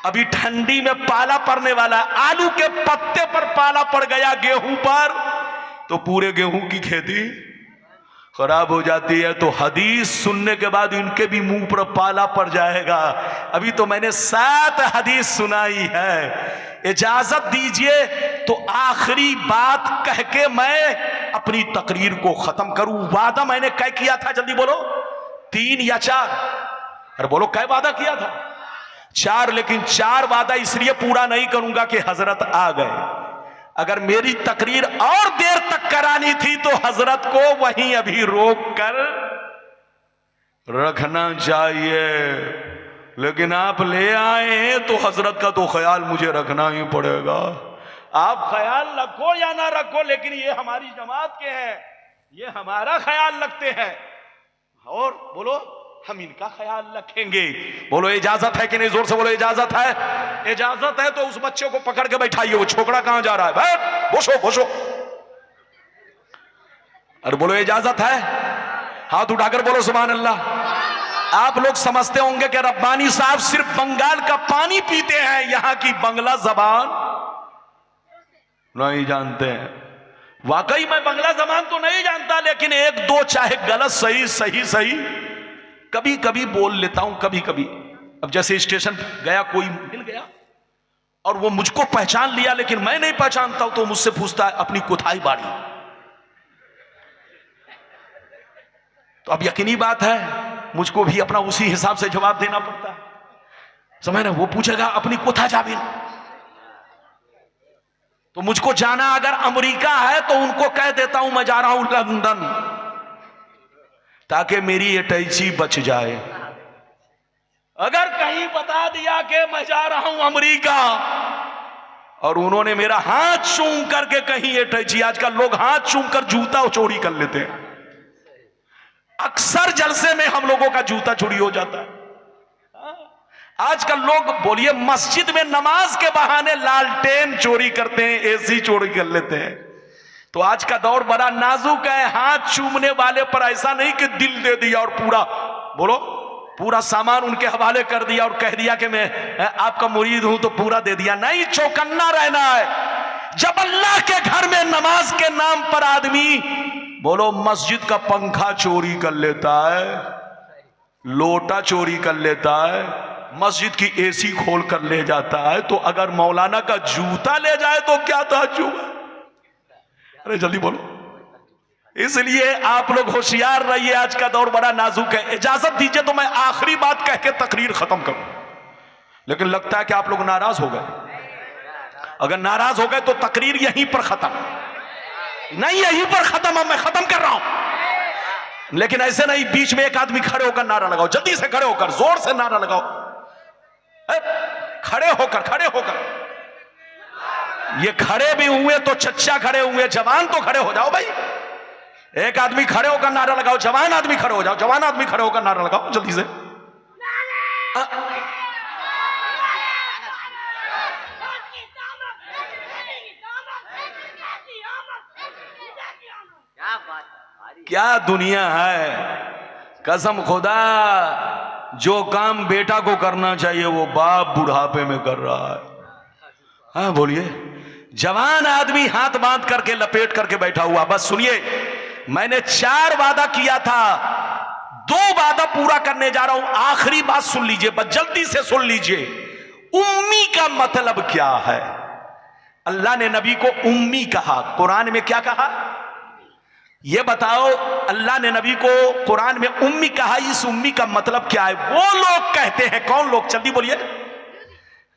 अभी ठंडी में पाला पड़ने वाला, आलू के पत्ते पर पाला पड़ गया गेहूं पर तो पूरे गेहूं की खेती खराब हो जाती है तो हदीस सुनने के बाद इनके भी मुंह पर पाला पड़ जाएगा। अभी तो मैंने 7 हदीस सुनाई है। इजाजत दीजिए तो आखिरी बात कह के मैं अपनी तकरीर को खत्म करूं। वादा मैंने क्या किया था, जल्दी बोलो, 3 या 4? अरे बोलो, क्या वादा किया था? 4। लेकिन 4 वादा इसलिए पूरा नहीं करूंगा कि हजरत आ गए। अगर मेरी तकरीर और देर तक करानी थी तो हजरत को वहीं अभी रोक कर रखना चाहिए, लेकिन आप ले आए हैं तो हजरत का तो ख्याल मुझे रखना ही पड़ेगा। आप ख्याल रखो या ना रखो, लेकिन ये हमारी जमात के हैं, ये हमारा ख्याल रखते हैं और बोलो हम इनका ख्याल रखेंगे। बोलो इजाजत है कि नहीं? जोर से बोलो इजाजत है। इजाजत है तो उस बच्चे को पकड़ के बैठाइए। वो छोकरा कहां जा रहा है? बैठ, बोसो बोसो। अरे बोलो इजाजत है। हाथ उठाकर बोलो सुभान अल्लाह। आप लोग समझते होंगे कि रब्बानी साहब सिर्फ बंगाल का पानी पीते हैं, यहां की बंगला जबान नहीं जानते हैं। वाकई मैं बंगला जबान तो नहीं जानता, लेकिन 1-2 चाहे गलत सही सही सही कभी कभी बोल लेता हूं, कभी कभी। अब जैसे स्टेशन गया, कोई मिल गया और वो मुझको पहचान लिया लेकिन मैं नहीं पहचानता हूं, तो मुझसे पूछता है अपनी कोठाई बाड़ी। तो अब यकीनी बात है मुझको भी अपना उसी हिसाब से जवाब देना पड़ता है, समझ ना। वो पूछेगा अपनी कोठा जाबिन, तो मुझको जाना अगर अमेरिका है तो उनको कह देता हूं मैं जा रहा हूं लंदन, ताकि मेरी अटैची बच जाए। अगर कहीं बता दिया कि मैं जा रहा हूं अमेरिका और उन्होंने मेरा हाथ चूम करके कहीं अटैची, आजकल लोग हाथ चूम कर जूता चोरी कर लेते हैं। अक्सर जलसे में हम लोगों का जूता चोरी हो जाता है। आजकल लोग बोलिए मस्जिद में नमाज के बहाने लालटेन चोरी करते हैं, एसी चोरी कर लेते हैं। तो आज का दौर बड़ा नाजुक है। हाथ चूमने वाले पर ऐसा नहीं कि दिल दे दिया और पूरा बोलो पूरा सामान उनके हवाले कर दिया और कह दिया कि मैं आपका मुरीद हूं तो पूरा दे दिया। नहीं, चौकन्ना रहना है। जब अल्लाह के घर में नमाज के नाम पर आदमी बोलो मस्जिद का पंखा चोरी कर लेता है, लोटा चोरी कर लेता है, मस्जिद की एसी खोल कर ले जाता है, तो अगर मौलाना का जूता ले जाए तो क्या ताज्जुब है? अरे जल्दी बोलो। इसलिए आप लोग होशियार रहिए, आज का दौर बड़ा नाजुक है। इजाजत दीजिए तो मैं आखिरी बात कह के तकरीर खत्म करूं, लेकिन लगता है कि आप लोग नाराज हो गए। अगर नाराज हो गए तो तकरीर यहीं पर खत्म नहीं, यहीं पर खत्म। अब मैं खत्म कर रहा हूं, लेकिन ऐसे नहीं बीच में एक आदमी खड़े होकर नारा लगाओ। जल्दी से खड़े होकर जोर से नारा लगाओ। खड़े होकर ये खड़े भी हुए तो चच्चा खड़े हुए, जवान तो खड़े हो जाओ भाई। एक आदमी खड़े होकर नारा लगाओ, जवान आदमी खड़े हो जाओ, जवान आदमी खड़े होकर नारा लगाओ जल्दी से। क्या दुनिया है, कसम खुदा। जो काम बेटा को करना चाहिए वो बाप बुढ़ापे में कर रहा है। हाँ बोलिए। जवान आदमी हाथ बांध करके लपेट करके बैठा हुआ। बस सुनिए, मैंने 4 वादा किया था, 2 वादा पूरा करने जा रहा हूं। आखिरी बात सुन लीजिए, बस जल्दी से सुन लीजिए। उम्मी का मतलब क्या है? अल्लाह ने नबी को उम्मी कहा, कुरान में क्या कहा ये बताओ। अल्लाह ने नबी को कुरान में उम्मी कहा, इस उम्मी का मतलब क्या है? वो लोग कहते हैं, कौन लोग? जल्दी बोलिए।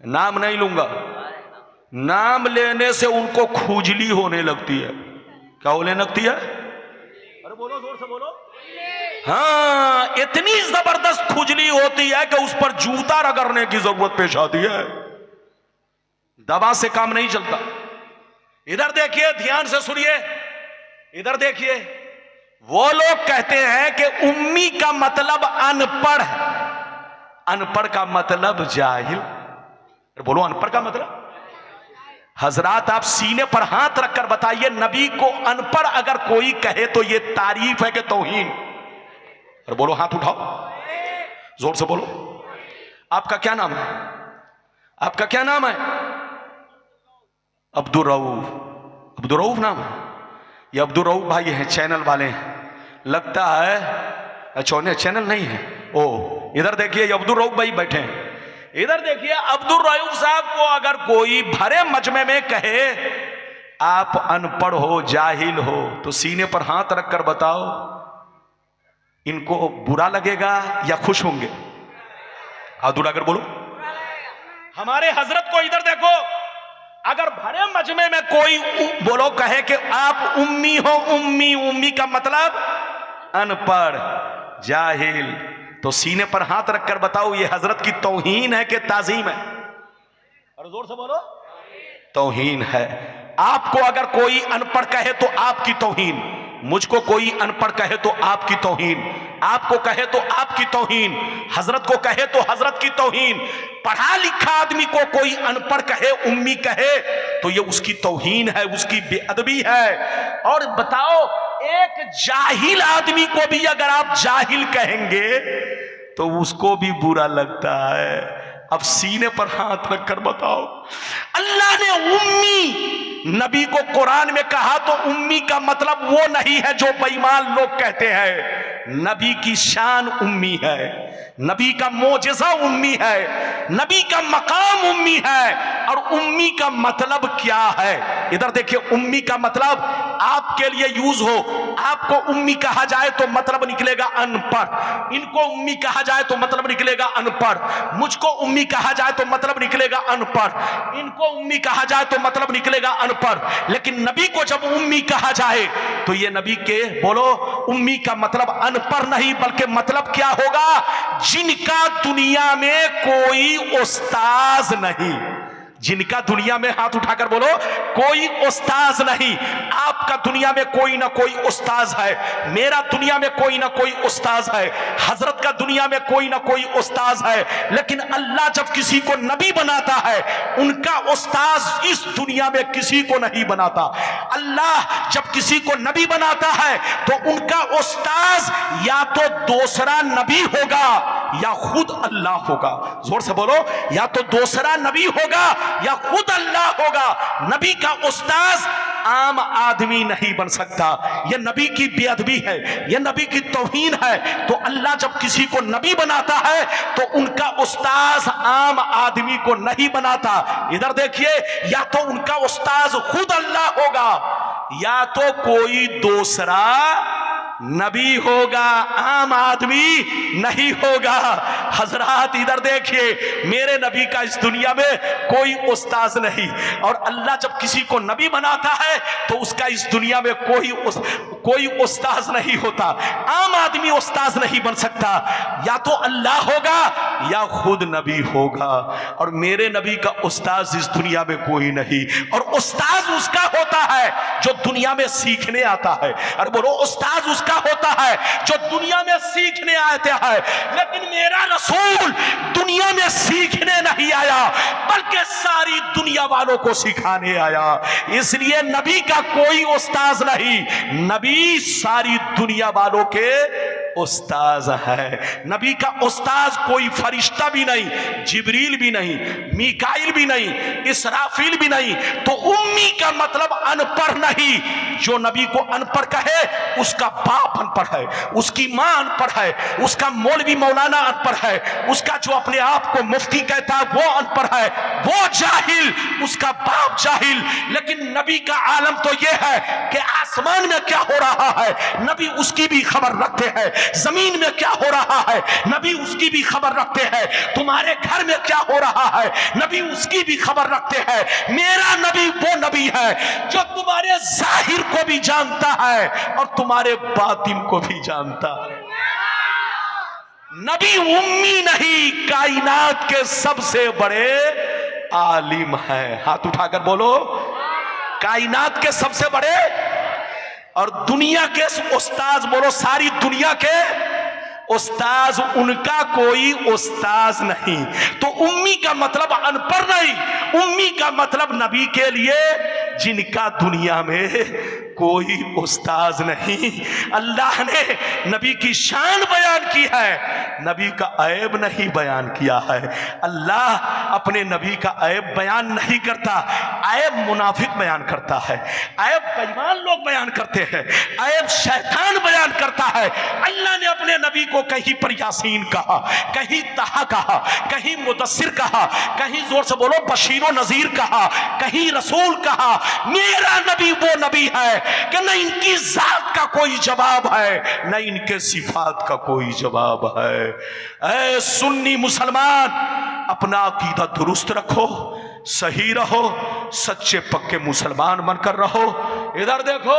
नाम नहीं लूंगा, नाम लेने से उनको खुजली होने लगती है। क्या होने लगती है? अरे बोलो, जोर से बोलो। हाँ, इतनी जबरदस्त खुजली होती है कि उस पर जूता रगड़ने की जरूरत पेश आती है। दवा से काम नहीं चलता। इधर देखिए, ध्यान से सुनिए, इधर देखिए। वो लोग कहते हैं कि उम्मी का मतलब अनपढ़, अनपढ़ का मतलब जाहिल। बोलो, अनपढ़ का मतलब? हजरात आप सीने पर हाथ रखकर बताइए, नबी को अनपढ़ अगर कोई कहे तो ये तारीफ है कि तौहीन? अरे बोलो, हाथ उठाओ, जोर से बोलो। आपका क्या नाम है? आपका क्या नाम है? अब्दुल रऊफ। अब्दुल रऊफ नाम है? ये अब्दुल रऊफ भाई हैं, चैनल वाले हैं। लगता है अच्छा चैनल नहीं है। ओ इधर देखिए अब्दुल रऊफ भाई बैठे हैं। इधर देखिए अब्दुल रऊफ साहब को अगर कोई भरे मजमे में कहे आप अनपढ़ हो, जाहिल हो, तो सीने पर हाथ रखकर बताओ इनको बुरा लगेगा या खुश होंगे? हाथ उठाकर बोलो। हमारे हजरत को इधर देखो, अगर भरे मजमे में कोई बोलो कहे कि आप उम्मी हो, उम्मी, उम्मी का मतलब अनपढ़, जाहिल, तो सीने पर हाथ रखकर बताओ ये हजरत की तौहीन है कि ताजीम है? और जोर से बोलो। तौहीन है। आपको अगर कोई अनपढ़ कहे तो आपकी तौहीन, मुझको कोई अनपढ़ कहे तो आपकी तौहीन, आपको कहे तो आपकी तौहीन, हजरत को कहे तो हजरत की तौहीन। पढ़ा लिखा आदमी को कोई अनपढ़ कहे, उम्मी कहे, तो ये उसकी तौहीन है, उसकी बेअदबी है। और बताओ एक जाहिल आदमी को भी अगर आप जाहिल कहेंगे तो उसको भी बुरा लगता है। अब सीने पर हाथ रखकर बताओ, अल्लाह ने उम्मी नबी को कुरान में कहा तो उम्मी का मतलब वो नहीं है जो बेईमान लोग कहते हैं। नबी की शान उम्मी है, नबी का मोजज़ा उम्मी है, नबी का मकाम उम्मी है। और उम्मी का मतलब क्या है? इधर देखिए, उम्मी का मतलब आपके लिए यूज हो, आपको उम्मी कहा जाए तो मतलब निकलेगा अनपढ़, इनको उम्मी कहा जाए तो मतलब निकलेगा अनपढ़, मुझको उम्मी कहा जाए तो मतलब निकलेगा अनपढ़, इनको उम्मी कहा जाए तो मतलब निकलेगा अनपढ़। लेकिन नबी को जब उम्मी कहा जाए तो ये नबी के बोलो उम्मी का मतलब अनपढ़ नहीं, बल्कि मतलब क्या होगा? जिनका दुनिया में कोई उस्ताज नहीं, जिनका दुनिया में, हाथ उठाकर बोलो, कोई उस्ताज नहीं। आपका दुनिया में कोई ना कोई उस्ताज है, मेरा दुनिया में कोई ना कोई उस्ताज है, हजरत का दुनिया में कोई ना कोई उस्ताज है। लेकिन अल्लाह जब किसी को नबी बनाता है, उनका उस्ताज इस दुनिया में किसी को नहीं बनाता। अल्लाह जब किसी को नबी बनाता है तो उनका उस्ताज या तो दूसरा नबी होगा या खुद अल्लाह होगा। जोर से बोलो, या तो दूसरा नबी होगा या खुद अल्लाह होगा। नबी का उस्ताज आम आदमी नहीं बन सकता। यह नबी की बेअदबी है, यह नबी की तौहीन है। तो अल्लाह जब किसी को नबी बनाता है तो उनका उस्ताज आम आदमी को नहीं बनाता। इधर देखिए, या तो उनका उस्ताज खुद अल्लाह होगा या तो कोई दूसरा नबी होगा, आम आदमी नहीं होगा। हजरात इधर देखिए, मेरे नबी का इस दुनिया में कोई उस्ताज नहीं, और अल्लाह जब किसी को नबी बनाता है तो उसका इस दुनिया में कोई उस्ताज नहीं होता। आम आदमी उस्ताज नहीं बन सकता, या तो अल्लाह होगा या खुद नबी होगा। और मेरे नबी का उस्ताज इस दुनिया में कोई नहीं। और उस्ताज उसका होता है जो दुनिया में सीखने आता है। और बोलो, उस्ताज उसका होता है जो दुनिया में सीखने आता है। लेकिन मेरा रसूल दुनिया में सीखने नहीं आया, बल्कि सारी दुनिया वालों को सिखाने आया। इसलिए नबी का कोई उस्ताज नहीं, नबी सारी दुनिया वालों के उस्ताज है। नबी का उस्ताज कोई फरिश्ता भी नहीं, जिब्रील भी नहीं, मीकाइल भी नहीं, इसराफील भी नहीं। तो उम्मी का मतलब अनपढ़ नहीं। जो नबी को अनपढ़ कहे उसका बाप अनपढ़ है, उसकी मां अनपढ़ है, उसका मौलवी मौलाना अनपढ़ है, उसका जो अपने आप को मुफ्ती कहता है वो अनपढ़ है, वो जाहिल, उसका बाप जाहिल। लेकिन नबी का आलम तो यह है कि आसमान में क्या हो रहा है नबी उसकी भी खबर रखते हैं, जमीन में क्या हो रहा है नबी उसकी भी खबर रखते हैं, तुम्हारे घर में क्या हो रहा है नबी उसकी भी खबर रखते हैं। मेरा नबी वो नबी है जो तुम्हारे जाहिर को भी जानता है और तुम्हारे बातिन को भी जानता है। नबी उम्मी नहीं, कायनात के सबसे बड़े आलिम है। हाथ उठाकर बोलो, कायनात के सबसे बड़े, और दुनिया के उस्ताज बोलो, सारी दुनिया के उस्ताज, उनका कोई उस्ताज नहीं। तो उम्मी का मतलब अनपढ़ नहीं, उम्मी का मतलब नबी के लिए जिनका दुनिया में कोई उस्ताद नहीं। अल्लाह ने नबी की शान बयान की है, नबी का ऐब नहीं बयान किया है। अल्लाह अपने नबी का ऐब बयान नहीं करता, ऐब मुनाफिक बयान करता है, ऐब बेईमान लोग बयान करते हैं, ऐब शैतान बयान करता है। अल्लाह ने अपने नबी को कहीं पर यासीन कहा, कहीं तहा कहा, कहीं मुदस्सिर कहा, कहीं जोर से बोलो बशीर व नजीर कहा, कहीं रसूल कहा। मेरा नबी वो नबी है कि न इनकी जात का कोई जवाब है, न इनके सिफात का कोई जवाब है। ऐ सुन्नी मुसलमान, अपना अकीदा दुरुस्त रखो, सही रहो, सच्चे पक्के मुसलमान बनकर रहो। इधर देखो,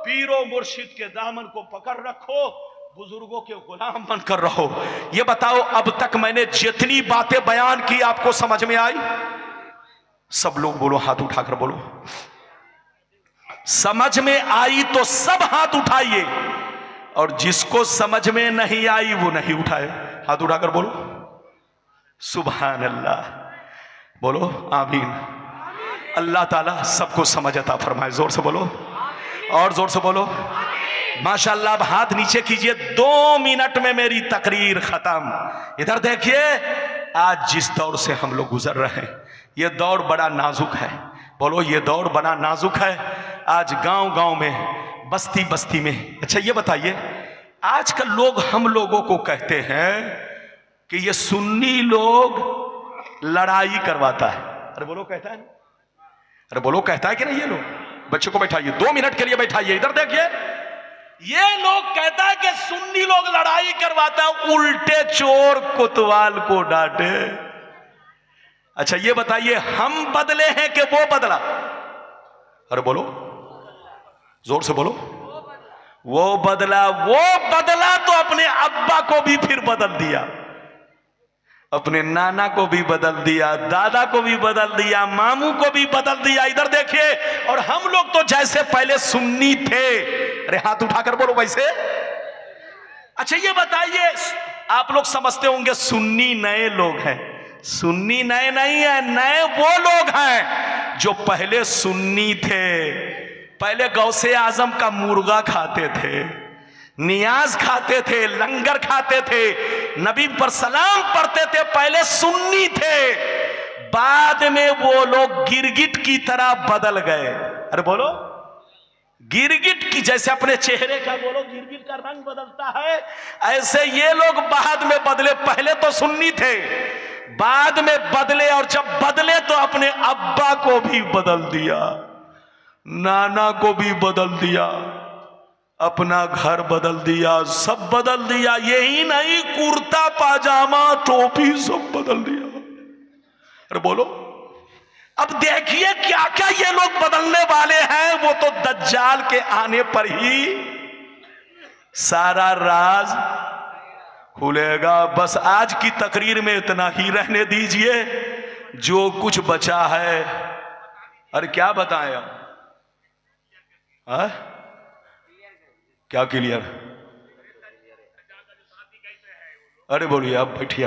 पीरो मुर्शिद के दामन को पकड़ रखो, बुजुर्गों के गुलाम बनकर रहो। ये बताओ, अब तक मैंने जितनी बातें बयान की आपको समझ में आई? सब लोग बोलो, हाथ उठाकर बोलो। समझ में आई तो सब हाथ उठाइए, और जिसको समझ में नहीं आई वो नहीं उठाए। हाथ उठाकर बोलो सुभान अल्लाह, बोलो आमीन। अल्लाह ताला सबको समझ अता फरमाए। जोर से बोलो, और जोर से बोलो माशाअल्लाह। अब हाथ नीचे कीजिए। 2 मिनट में मेरी तकरीर खत्म। इधर देखिए, आज जिस दौर से हम लोग गुजर रहे हैं, ये दौर बड़ा नाजुक है। बोलो, ये दौर बड़ा नाजुक है। आज गांव गांव में, बस्ती बस्ती में। अच्छा ये बताइए, आजकल लोग हम लोगों को कहते हैं कि ये सुन्नी लोग लड़ाई करवाता है। अरे बोलो, कहता है ना? अरे बोलो, कहता है कि नहीं? ये लोग, बच्चे को बैठाइए, 2 मिनट के लिए बैठाइए। इधर देखिए, ये लोग कहता है कि सुन्नी लोग लड़ाई करवाता है, उल्टे चोर कोतवाल को डांटे। अच्छा ये बताइए, हम बदले हैं कि वो बदला? अरे बोलो, जोर से बोलो। वो बदला। वो बदला तो अपने अब्बा को भी फिर बदल दिया, अपने नाना को भी बदल दिया, दादा को भी बदल दिया, मामू को भी बदल दिया। इधर देखिए, और हम लोग तो जैसे पहले सुन्नी थे, अरे हाथ उठाकर बोलो वैसे। अच्छा ये बताइए, आप लोग समझते होंगे सुन्नी नए लोग हैं। सुन्नी नए नहीं है, नए वो लोग हैं जो पहले सुन्नी थे, पहले गौसे आजम का मुर्गा खाते थे, नियाज खाते थे, लंगर खाते थे, नबी पर सलाम पढ़ते थे, पहले सुन्नी थे। बाद में वो लोग गिरगिट की तरह बदल गए। अरे बोलो, गिरगिट की जैसे अपने चेहरे का, बोलो, गिरगिट का रंग बदलता है, ऐसे ये लोग बाद में बदले। पहले तो सुन्नी थे, बाद में बदले, और जब बदले तो अपने अब्बा को भी बदल दिया, नाना को भी बदल दिया, अपना घर बदल दिया, सब बदल दिया। यही नहीं, कुर्ता पाजामा टोपी सब बदल दिया। अरे बोलो, अब देखिए क्या क्या ये लोग बदलने वाले हैं। वो तो दज्जाल के आने पर ही सारा राज खुलेगा। बस आज की तकरीर में इतना ही रहने दीजिए, जो कुछ बचा है। अरे क्या बताएं अब? क्या क्लियर? अरे बोलिए, अब बैठिए।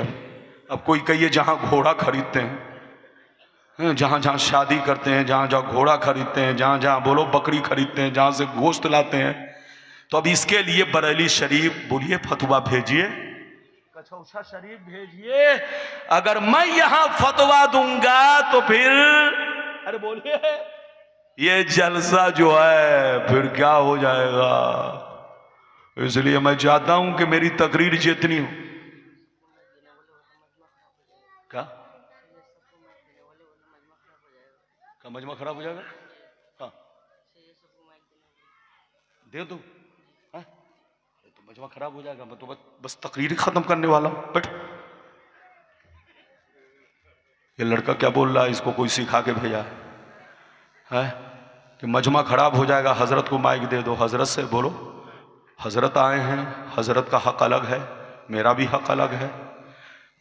अब कोई कहिए जहां घोड़ा खरीदते हैं, जहां जहां शादी करते हैं, जहां जहां घोड़ा खरीदते हैं, जहां जहां बोलो बकरी खरीदते हैं, जहां से गोश्त लाते हैं, तो अब इसके लिए बरेली शरीफ बोलिए फतवा भेजिए, कचौसा शरीफ भेजिए। अगर मैं यहां फतवा दूंगा तो फिर, अरे बोलिए, ये जलसा जो है फिर क्या हो जाएगा। इसलिए मैं चाहता हूं कि मेरी तकरीर जितनी हो, क्या मजमा खराब हो जाएगा? हाँ दे दो। हाँ? तो मजमा खराब हो जाएगा। मैं तो बस तकरीर खत्म करने वाला हूं। बैठ। ये लड़का क्या बोल रहा है? इसको कोई सिखा के भेजा है कि मजमा खराब हो जाएगा, हजरत को माइक दे दो। हजरत से बोलो, हजरत आए हैं, हजरत का हक अलग है, मेरा भी हक अलग है।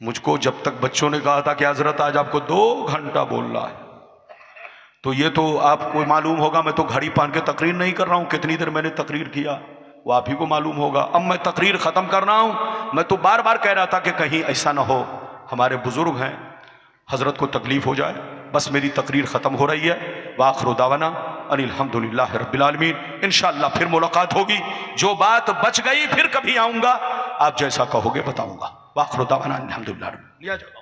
मुझको जब तक बच्चों ने कहा था कि हजरत आज आपको 2 घंटा बोल रहा है, तो ये तो आपको मालूम होगा, मैं तो घड़ी पहन के तकरीर नहीं कर रहा हूँ। कितनी देर मैंने तकरीर किया वो आप ही को मालूम होगा। अब मैं तकरीर ख़त्म कर रहा हूँ। मैं तो बार बार कह रहा था कि कहीं ऐसा ना हो, हमारे बुजुर्ग हैं, हजरत को तकलीफ हो जाए। बस मेरी तकरीर ख़त्म हो रही है। वाखिरु दावाना अनिल हम्दुलिल्लाहि रब्बिल आलमीन। इंशाअल्लाह फिर मुलाकात होगी। जो बात बच गई फिर कभी आऊँगा, आप जैसा कहोगे बताऊँगा। वाखिरु दावाना अनिल हम्दुलिल्लाहि रब्बिल आलमीन।